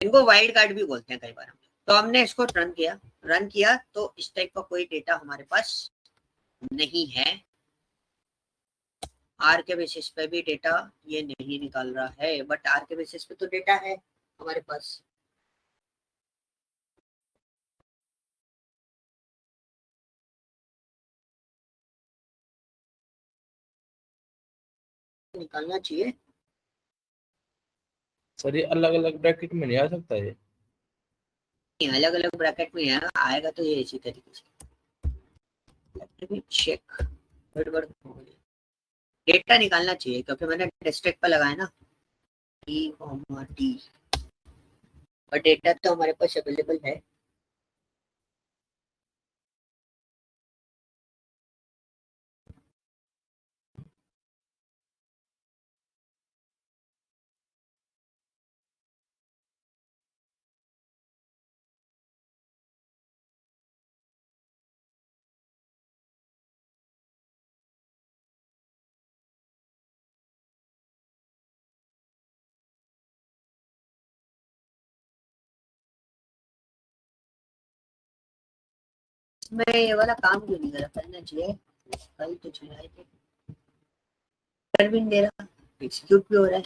इनको वाइल्ड कार्ड भी बोलते हैं कई बार। तो हमने इसको रन किया तो इस टाइप का कोई डेटा हमारे पास नहीं है। आर के बेसिस पे भी डेटा ये नहीं निकाल रहा है, बट आर के बेसिस पे तो डेटा है हमारे पास। निकालना चाहिए सर। ये अलग अलग ब्रैकेट में नहीं आ सकता है? अलग अलग ब्रैकेट में है, आएगा तो ये इसी तरीके से। चेक डेटा निकालना चाहिए, क्योंकि मैंने डिस्ट्रिक्ट पर लगाया ना D, और डेटा तो हमारे पास अवेलेबल है। मैं ये वाला काम क्यों नहीं करा? करना चाहिए, कल तो चलाए थे, कर भी नहीं दे रहा, एग्जीक्यूट भी हो रहा है।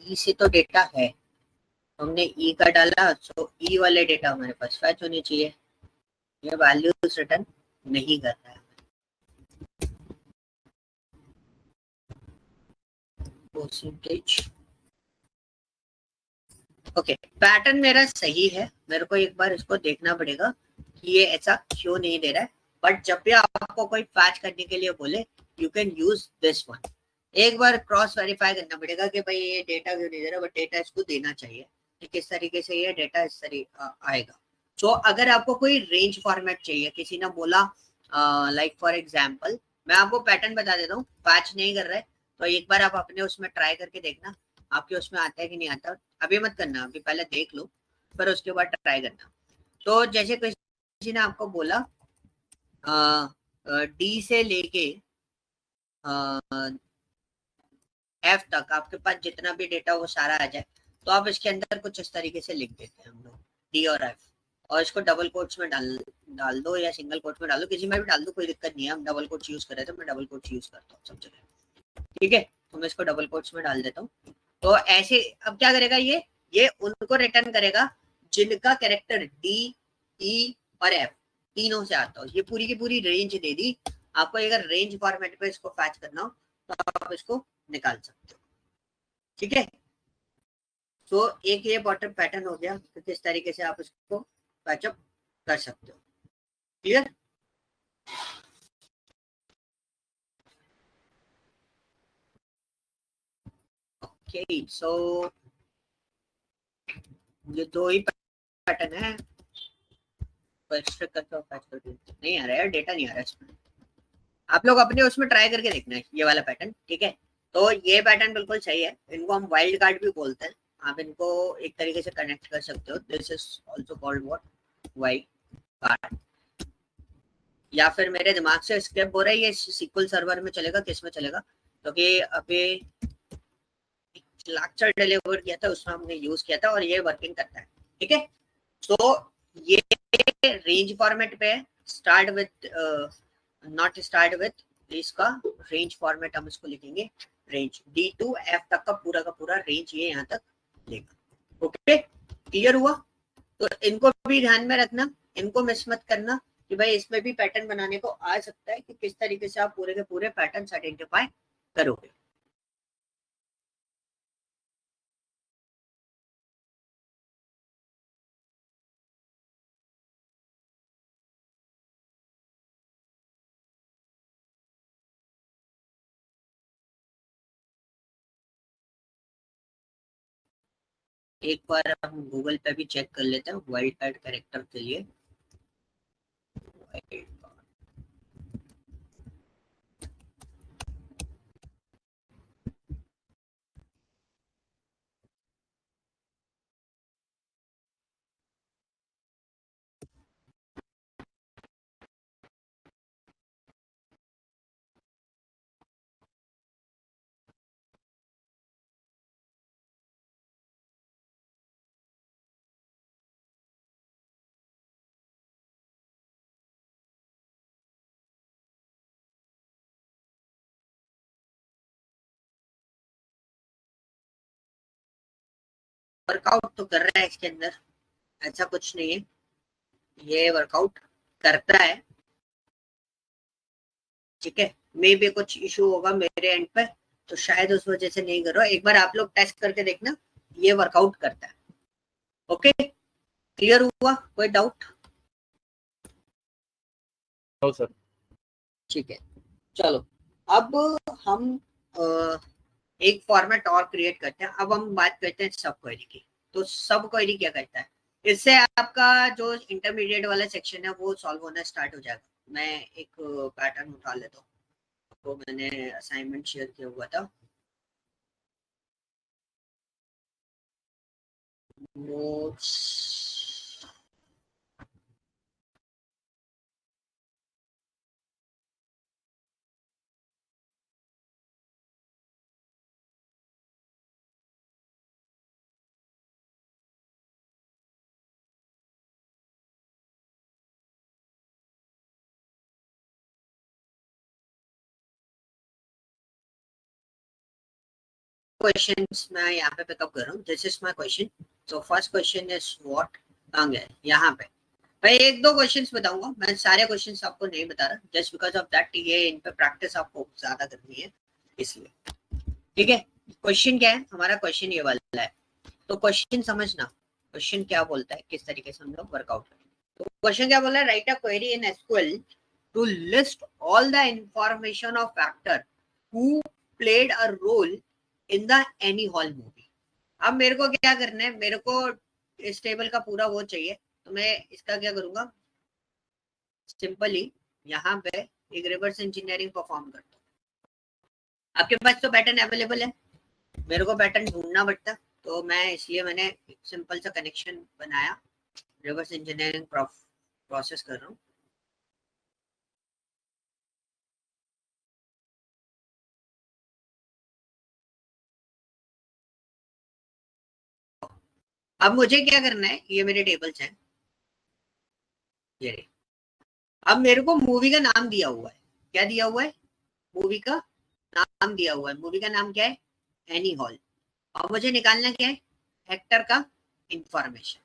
ई से तो डेटा है, हमने ई का डाला, सो ई वाले डेटा हमारे पास फैच होने चाहिए। ये वैल्यूज रिटर्न नहीं कर रहा है। परसेंटेज ओके, पैटर्न मेरा सही है, मेरे को एक बार इसको देखना पड़ेगा कि ये ऐसा क्यों नहीं दे रहा है। बट जब भी आपको कोई फैच करने के लिए बोले, you can use this one. एक बार क्रॉस वेरीफाई करना पड़ेगा कि भाई ये डेटा क्यों नहीं दे रहा, बट डेटा इसको देना चाहिए कि किस तरीके से ये डेटा इस तरीके आएगा। तो अगर आपको कोई रेंज फॉर्मेट चाहिए, किसी ने बोला लाइक फॉर एग्जाम्पल, मैं आपको पैटर्न बता देता हूँ, फैच नहीं कर रहा है तो एक बार आप अपने उसमें ट्राई करके देखना आपके उसमें आता है कि नहीं आता। अभी मत करना, अभी पहले देख लो, फिर उसके बाद ट्राई करना। तो जैसे किसी ने आपको बोला डी से लेके एफ तक आपके पास जितना भी डेटा वो सारा आ जाए, तो आप इसके अंदर कुछ इस तरीके से लिख देते हैं हम लोग डी और एफ, और इसको डबल कोट्स में डाल दो या सिंगल कोट्स में डालो, किसी में भी डाल दो, कोई दिक्कत नहीं है। हम डबल कोट्स यूज कर रहे थे, मैं डबल कोट्स यूज करता हूँ सब जगह, ठीक है। तो मैं इसको डबल कोट्स में डाल देता हूँ। तो ऐसे अब क्या करेगा, ये ये उनको रिटर्न करेगा जिनका कैरेक्टर डी, ई और एफ तीनों से आता हो। ये पूरी की पूरी रेंज दे दी आपको। अगर रेंज फॉर्मेट पे इसको फैच करना हो तो आप इसको निकाल सकते हो, ठीक है। तो एक ये बॉटम पैटर्न हो गया, तो किस तरीके से आप इसको पैचअप कर सकते हो, क्लियर। ओके, सो ये दो ही पैटर्न है। नहीं आ रहा है डेटा, नहीं आ रहा है इसमें। आप लोग अपने उसमें ट्राई करके देखना है ये वाला पैटर्न, ठीक है। तो ये पैटर्न बिल्कुल सही है। इनको हम वाइल्ड कार्ड भी बोलते हैं। आप इनको एक तरीके से कनेक्ट कर सकते हो। This is also called what, wild card. या फिर मेरे दिमाग से स्किप हो रहा है, ये सीक्वल सर्वर में चलेगा, किस में चलेगा, क्योंकि अभी लेक्चर डिलीवर किया था उसमें हमने यूज किया था और ये वर्किंग करता है, ठीक है। तो ये रेंज फॉर्मेट पे start with, not start with, इसका रेंज फॉर्मेट हम इसको लिखेंगे रेंज D to F तक का पूरा रेंज ये यहाँ तक लेगा। ओके, क्लियर हुआ। तो इनको भी ध्यान में रखना, इनको मिस मत करना कि भाई इसमें भी पैटर्न बनाने को आ सकता है कि किस तरीके से आप पूरे के पूरे पैटर्न आइडेंटिफाई करोगे। एक बार हम गूगल पे भी चेक कर लेते हैं वाइल्ड कार्ड कैरेक्टर के लिए। वर्कआउट तो कर रहा है इसके अंदर, ऐसा कुछ नहीं है, ये वर्कआउट करता है, ठीक है। मे भी कुछ इशू होगा मेरे एंड पे, तो शायद उस वजह से नहीं कर रहा। एक बार आप लोग टेस्ट करके देखना, ये वर्कआउट करता है। ओके, क्लियर हुआ, कोई डाउट? No sir. ठीक है, चलो अब हम एक फॉर्मेट और क्रिएट करते हैं। अब हम बात करते हैं सब क्वेरी की। तो सब क्वेरी क्या करता है, इससे आपका जो इंटरमीडिएट वाला सेक्शन है वो सॉल्व होना स्टार्ट हो जाएगा। मैं एक पैटर्न उठा लेता हूँ, तो मैंने असाइनमेंट शेयर किया हुआ था। नोट्स, क्वेश्चंस मैं यहाँ पे पिकअप कर रहा हूँ। This is my question. So first question is what, कहाँ गए यहाँ पे। भाई एक दो क्वेश्चंस बताऊंगा, मैं सारे क्वेश्चंस आपको नहीं बता रहा, जस्ट बिकॉज ऑफ दैट ये इन पे प्रैक्टिस आपको ज्यादा करनी है इसलिए, ठीक है। क्वेश्चन क्या है हमारा, क्वेश्चन ये वाला है। तो क्वेश्चन समझना, क्वेश्चन क्या बोलता है, किस तरीके से हम लोग वर्कआउट करें। तो क्वेश्चन क्या बोला है, write a query in SQL to list all the information of actor who played a role in the Annie Hall movie. अब मेरे को क्या करना है, मेरे को इस टेबल का पूरा वो चाहिए, तो मैं इसका क्या करूंगा, सिंपली यहाँ पे एक रिवर्स इंजीनियरिंग परफॉर्म करता हूँ। आपके पास तो पैटर्न अवेलेबल है, मेरे को पैटर्न ढूंढना पड़ता, तो मैं इसलिए मैंने एक सिंपल सा कनेक्शन बनाया, रिवर्स इंजीनियरिंग प्रोसेस कर रहा हूँ। अब मुझे क्या करना है, ये मेरे टेबल्स हैं, ये अब मेरे को मूवी का नाम दिया हुआ है, क्या दिया हुआ है, मूवी का नाम दिया हुआ है। मूवी का नाम क्या है, एनी हॉल। और मुझे निकालना क्या है, एक्टर का इंफॉर्मेशन।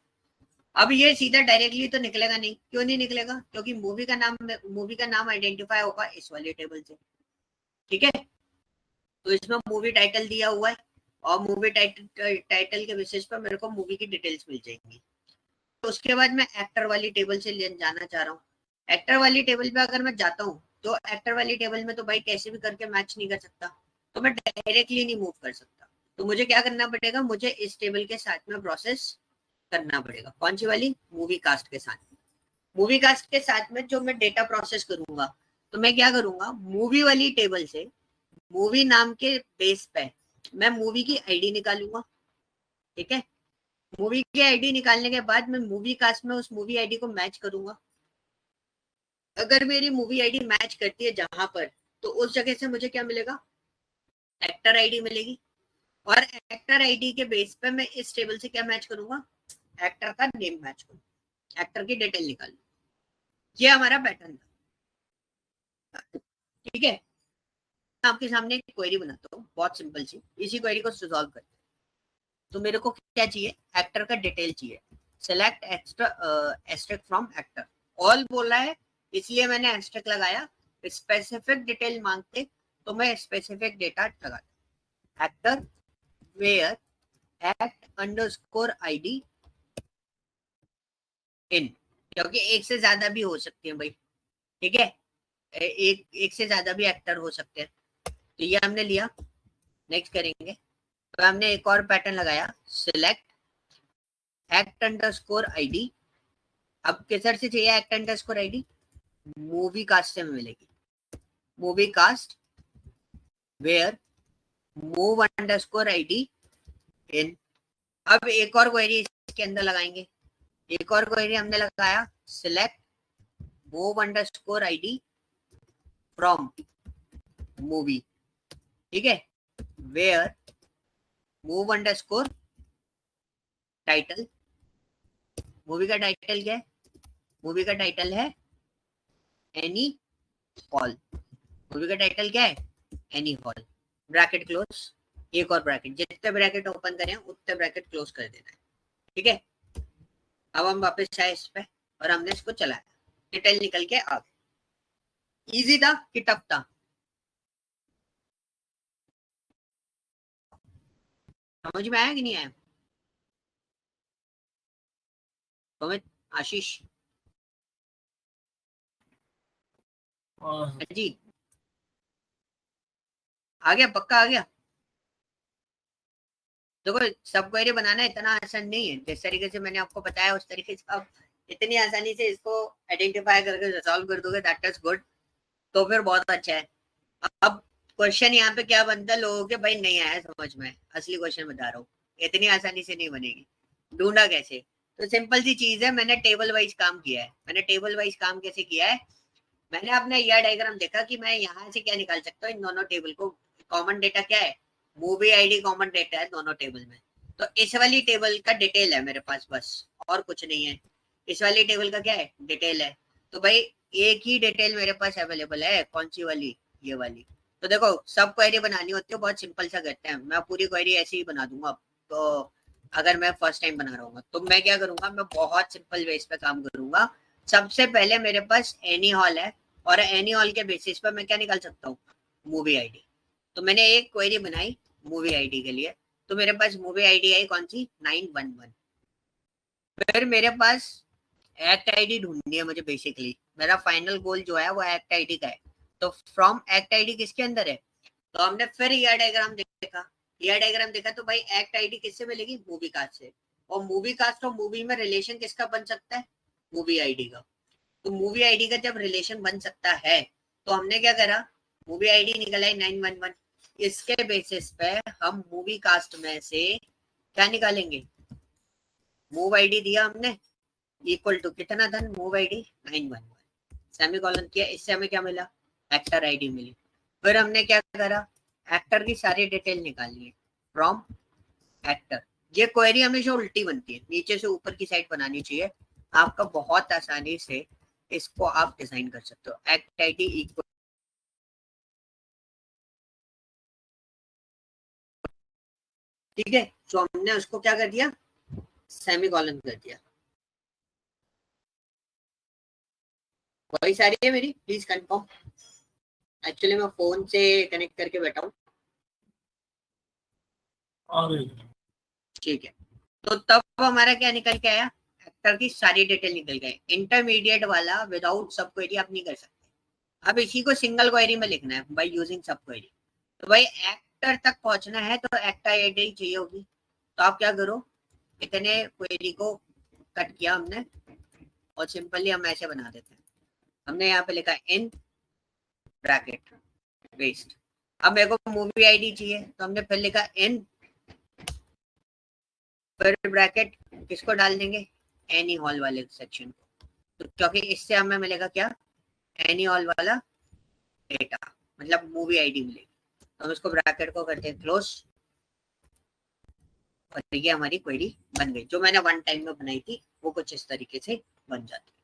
अब ये सीधा डायरेक्टली तो निकलेगा नहीं, क्यों नहीं निकलेगा? क्योंकि मूवी का नाम आइडेंटिफाई होगा इस वाले टेबल से, ठीक है। तो इसमें मूवी टाइटल दिया हुआ है और मूवी टाइटल के बेसिस पर मेरे को मूवी की डिटेल्स मिल जाएंगी। तो उसके बाद मैं एक्टर वाली टेबल से जाना चाह रहा हूँ। एक्टर वाली टेबल पे अगर मैं जाता हूँ तो एक्टर वाली टेबल में तो भाई कैसे भी करके मैच नहीं कर सकता, तो मैं डायरेक्टली नहीं मूव कर सकता। तो मुझे क्या करना पड़ेगा, मुझे इस टेबल के साथ में प्रोसेस करना पड़ेगा। कौन सी वाली? मूवी कास्ट के साथ। मूवी कास्ट के साथ में जो मैं डेटा प्रोसेस करूंगा, तो मैं क्या करूंगा, मूवी वाली टेबल से मूवी नाम के बेस पे मैं मूवी की आईडी निकालूंगा, ठीक है। मूवी की आईडी निकालने के बाद मैं मूवी कास्ट में उस मूवी आईडी को मैच करूंगा। अगर मेरी मूवी आईडी मैच करती है जहां पर, तो उस जगह से मुझे क्या मिलेगा, एक्टर आईडी मिलेगी। और एक्टर आईडी के बेस पे मैं इस टेबल से क्या मैच करूंगा, एक्टर का नेम मैच करूंगा, एक्टर की डिटेल निकालू। ये हमारा पैटर्न था, ठीक है। आपके सामने एक क्वेरी बनाता हूँ, बहुत सिंपल सी। इसी क्वेरी को रिजॉल्व करते हैं। तो मेरे को क्या चाहिए, एक्टर का डिटेल चाहिए। Select extract from actor, all बोल रहा है इसलिए मैंने एक्सट्रैक्ट लगाया। स्पेसिफिक डिटेल मांगते तो मैं स्पेसिफिक डेटा लगाता। Actor where act underscore ID in, क्योंकि एक से ज्यादा भी हो सकती है भाई, ठीक है। एक से ज्यादा भी एक्टर हो सकते हैं। तो ये हमने लिया, नेक्स्ट करेंगे। तो हमने एक और पैटर्न लगाया, सिलेक्ट एक्ट अंडरस्कोर आईडी। अब किधर से चाहिए act underscore ID, movie cast से मिलेगी। Movie cast where move underscore ID in. अब एक और क्वेरी इसके अंदर लगाएंगे। एक और क्वेरी हमने लगाया, select move underscore ID from movie, ठीक है। Where move underscore title, movie का टाइटल क्या है, मूवी का टाइटल है एनी हॉल। मूवी का टाइटल क्या है, एनी हॉल। ब्रैकेट क्लोज, एक और ब्रैकेट, जितने ब्रैकेट ओपन करें उतने ब्रैकेट क्लोज कर देना है, ठीक है। अब हम वापस आए इस पे और हमने इसको चलाया, डिटेल निकल के आ गई। इजी था कि टफ था? समझ में आया कि नहीं आया? तो आशीष, हाँ जी आ गया, पक्का आ गया। देखो सब क्वेरी बनाना इतना आसान नहीं है, जिस तरीके से मैंने आपको बताया उस तरीके से आप इतनी आसानी से इसको आइडेंटिफाई करके रिजॉल्व कर दोगे, दैट इज गुड। तो फिर बहुत अच्छा है। अब क्वेश्चन यहाँ पे क्या बनता है लोगों के, भाई नहीं आया समझ में, असली क्वेश्चन बता रहा हूँ, इतनी आसानी से नहीं बनेगी। ढूंढा कैसे? तो सिंपल सी चीज है, मैंने टेबल वाइज काम किया है। मैंने टेबल वाइज काम कैसे किया है, मैंने अपना यह डायग्राम देखा कि मैं यहाँ से क्या निकाल सकता हूँ इन दोनों टेबल को। कॉमन डेटा क्या है, मूवी आईडी कॉमन डेटा है दोनों टेबल में। तो इस वाली टेबल का डिटेल है मेरे पास बस, और कुछ नहीं है। इस वाली टेबल का क्या है, डिटेल है। तो भाई एक ही डिटेल मेरे पास अवेलेबल है, कौन सी वाली, ये वाली। तो देखो सब क्वेरी बनानी होती है बहुत सिंपल सा करते हैं, मैं पूरी क्वेरी ऐसे ही बना दूंगा। तो अगर मैं फर्स्ट टाइम बना रहा हूँ तो मैं क्या करूंगा, मैं बहुत सिंपल बेस पे काम करूंगा। सबसे पहले मेरे पास एनी हॉल है और एनी हॉल के बेसिस पर मैं क्या निकाल सकता हूँ, मूवी आईडी। तो मैंने एक क्वेरी बनाई मूवी आईडी के लिए, तो मेरे पास मूवी आईडी आई कौन सी, 911। फिर मेरे पास एक्ट आईडी ढूंढनी है मुझे, बेसिकली मेरा फाइनल गोल जो है वो एक्ट आईडी का है। तो फ्रॉम एक्ट आईडी किसके अंदर है, तो हमने फिर यह डायग्राम देखा। यह डायग्राम देखा तो भाई एक्ट आईडी किससे मिलेगी, मूवी कास्ट से। और मूवी कास्ट और मूवी में रिलेशन किसका बन सकता है, मूवी आईडी का। तो मूवी आईडी का जब रिलेशन बन सकता है तो हमने क्या करा, मूवी आईडी निकल आई 911। इसके बेसिस पे हम मूवी कास्ट में से क्या निकालेंगे, मूव आईडी दिया हमने इक्वल टू कितना था, मूव आईडी 911, सेमीकोलन किया, इससे हमें क्या मिला, एक्टर आईडी मिली। फिर हमने क्या करा, एक्टर की सारी डिटेल निकाली है फ्रॉम एक्टर। ये क्वेरी हमेशा उल्टी बनती है, नीचे से ऊपर की साइड बनानी चाहिए। आपका बहुत आसानी से इसको आप डिजाइन कर सकते हो। एक्ट आईडी इक्वल ठीक है, तो हमने उसको क्या कर दिया, सेमीकोलन कर दिया। वही सारी है मेरी, प्लीज कंफर्म। एक्चुअली मैं फोन से कनेक्ट करके बैठा हूँ। ठीक है, तो तब हमारा क्या निकल के आया, एक्टर की सारी डिटेल निकल गए। इंटरमीडिएट वाला विदाउट सब क्वेरी आप नहीं कर सकते। अब इसी को सिंगल क्वेरी में लिखना है बाय यूजिंग सब क्वेरी। तो भाई एक्टर तक पहुंचना है तो एक्टर आईडी चाहिए होगी। तो आप क्या करो, इतने क्वेरी को कट किया हमने और सिंपली हम ऐसे बना देते हैं। हमने यहाँ पे लिखा इन ब्रैकेट पेस्ट। अब मेरे को मूवी आईडी चाहिए तो हमने फिर लिखा इन फिर ब्रैकेट, किसको डाल देंगे, एनी हॉल वाले सेक्शन को। तो क्योंकि इससे हमें मिलेगा क्या, एनी हॉल वाला डेटा, मतलब मूवी आईडी मिलेगी। तो हम इसको ब्रैकेट को करते हैं क्लोज और ये हमारी क्वेरी बन गई। जो मैंने वन टाइम में बनाई थी वो कुछ इस तरीके से बन जाती है।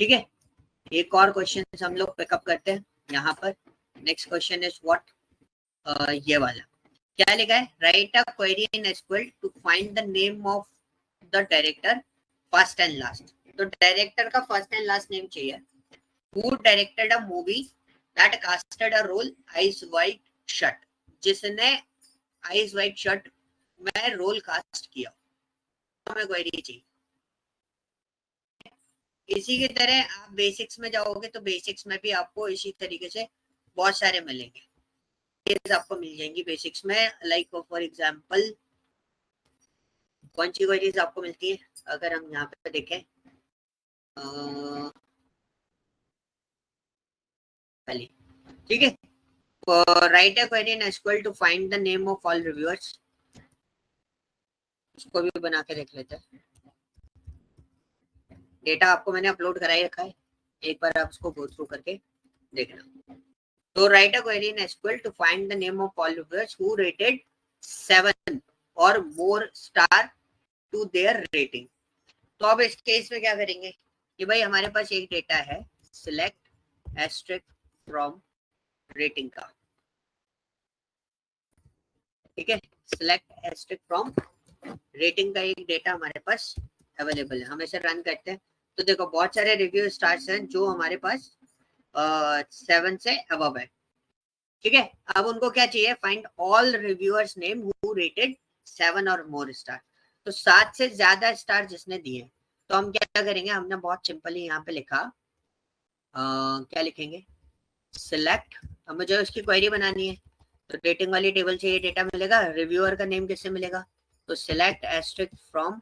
ठीक है, एक और क्वेश्चन हम लोग पिकअप करते हैं यहाँ पर। नेक्स्ट क्वेश्चन इज व्हाट, ये वाला क्या लिखा है, write a query in SQL to find the name of the director first and last. तो डायरेक्टर का फर्स्ट एंड लास्ट नेम चाहिए। Who directed a movie that casted a role Eyes Wide Shut, जिसने Eyes Wide Shut में role cast किया, हमें query चाहिए। इसी की तरह आप बेसिक्स में जाओगे तो बेसिक्स में भी आपको इसी तरीके से बहुत सारे मिलेंगे, आपको मिल जाएंगी बेसिक्स में। लाइक फॉर एग्जांपल कौन सी क्वेरीज आपको मिलती है, अगर हम यहाँ पे देखें पहले, ठीक है, write a query in SQL to find the name of all reviewers. उसको भी बना के देख लेते हैं। डेटा आपको मैंने अपलोड कराई रखा है, एक बार आप उसको गो थ्रू करके देखना। तो write a query in SQL to find the name of all reviewers who rated 7 और more star to their rating. तो अब इस केस में क्या करेंगे कि भाई हमारे पास एक डेटा है, सिलेक्ट एस्ट्रिक फ्रॉम रेटिंग का। ठीक है, सिलेक्ट एस्ट्रिक फ्रॉम रेटिंग का एक डेटा हमारे पास अवेलेबल है। हम इसे रन करते हैं तो देखो बहुत सारे रिव्यू स्टार्स हैं जो हमारे पास 7 से अबव है। ठीक है, अब उनको क्या चाहिए, find all reviewers name who rated 7 और मोर स्टार। तो 7 से ज्यादा स्टार जिसने दिए, तो हम क्या करेंगे, हमने बहुत सिंपली यहाँ पे लिखा, क्या लिखेंगे, सिलेक्ट, हमें जो उसकी क्वेरी बनानी है तो रेटिंग वाली टेबल से ये डेटा मिलेगा। रिव्यूअर का नेम किससे मिलेगा, तो सिलेक्ट एस्ट्रिक फ्रॉम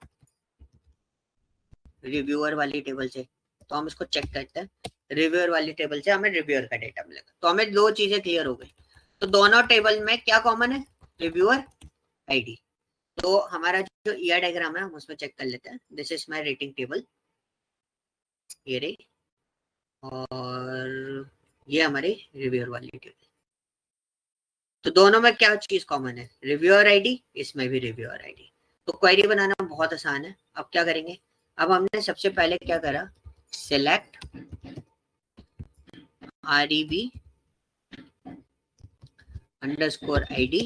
रिव्यूअर वाली टेबल से। तो हम इसको चेक करते हैं, रिव्यूअर वाली टेबल से हमें रिव्यूअर का डेटा मिलेगा। तो हमें दो चीजें क्लियर हो गई। तो दोनों टेबल में क्या कॉमन है, रिव्यूअर आईडी। तो हमारा जो ईआर डायग्राम है हम उसमें चेक कर लेते हैं। This is my rating table, ये रही, और ये हमारी रिव्यूअर वाली टेबल। तो दोनों में क्या चीज कॉमन है, रिव्यूअर आईडी, इसमें भी रिव्यूअर आईडी। तो क्वेरी बनाना बहुत आसान है। अब क्या करेंगे, अब हमने सबसे पहले क्या करा, select REV underscore ID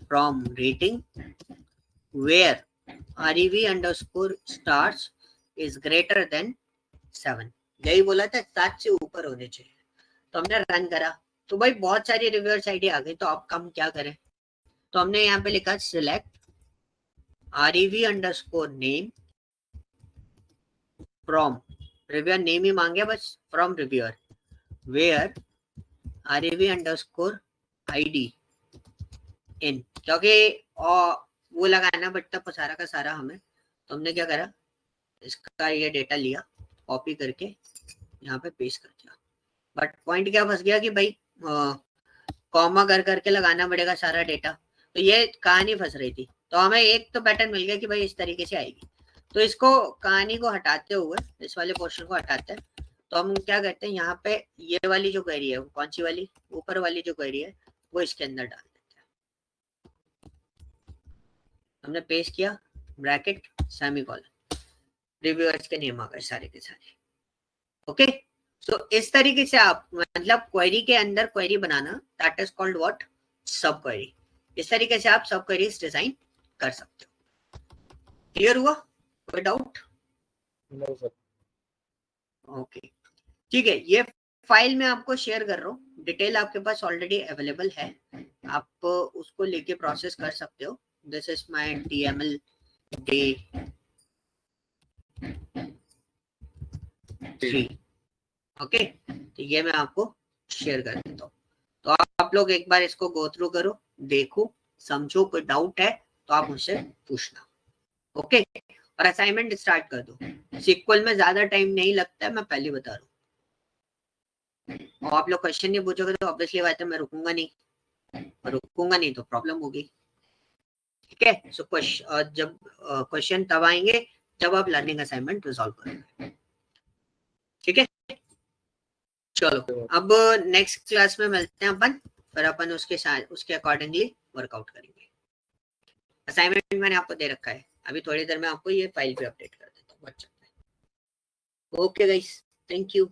from rating where REV underscore stars is greater than 7। यही बोला था, 7 से ऊपर होने चाहिए। तो हमने रन करा तो भाई बहुत सारी रिव्यूअर्स आईडी आ गई। तो अब हम क्या करें, तो हमने यहाँ पे लिखा select REV underscore name from reviewer name ही मांगे बस, from reviewer where REV underscore ID in, क्योंकि वो लगाना पड़ता सारा का सारा हमें। तो हमने क्या करा, इसका ये डेटा लिया, कॉपी करके यहाँ पे पेस्ट कर दिया। बट पॉइंट क्या फंस गया कि भाई कॉमा कर करके लगाना पड़ेगा सारा डेटा। तो ये कहानी फंस रही थी। तो हमें एक तो पैटर्न मिल गया कि भाई इस तरीके से आएगी। तो इसको कहानी को हटाते हुए, इस वाले पोर्शन को हटाते हैं, तो हम क्या करते हैं, यहाँ पे ये वाली जो क्वेरी है, कौन सी वाली, ऊपर वाली जो क्वेरी है वो इसके अंदर डाल देते हैं। हमने पेस्ट किया, ब्रैकेट सेमीकोलन, रिव्यूअर्स के नेम आ गए सारे के सारे। ओके, तो इस तरीके से आप मतलब क्वेरी के अंदर query banana, that is called what, सब क्वेरी। इस तरीके से आप सब क्वेरीज डिजाइन कर सकते हो। क्लियर हुआ? कोई डाउट? No sir. ओके ठीक है, ये फाइल मैं आपको शेयर कर रहा हूँ, डिटेल आपके पास ऑलरेडी अवेलेबल है, आप उसको लेके प्रोसेस कर सकते हो। This is my DML day 3। Okay, तो ये मैं आपको शेयर कर देता हूँ। तो आप लोग एक बार इसको गो थ्रू करो, देखो, समझो, कोई डाउट है तो आप मुझसे पूछना। ओके, और असाइनमेंट स्टार्ट कर दो। सीक्वल में ज्यादा टाइम नहीं लगता है, मैं पहले बता रहा हूँ। और आप लोग क्वेश्चन नहीं पूछोगे तो ऑब्वियसली बात है मैं रुकूंगा नहीं तो प्रॉब्लम होगी। ठीक है, सो जब क्वेश्चन तब आएंगे जब आप लर्निंग असाइनमेंट रिजॉल्व करोगे। ठीक है, चलो अब नेक्स्ट क्लास में मिलते हैं अपन, फिर अपन उसके अकॉर्डिंगली वर्कआउट करेंगे। असाइनमेंट मैंने आपको दे रखा है, अभी थोड़ी देर में आपको ये फाइल भी अपडेट कर देता हूँ व्हाट्सएप पे। Okay guys, thank you.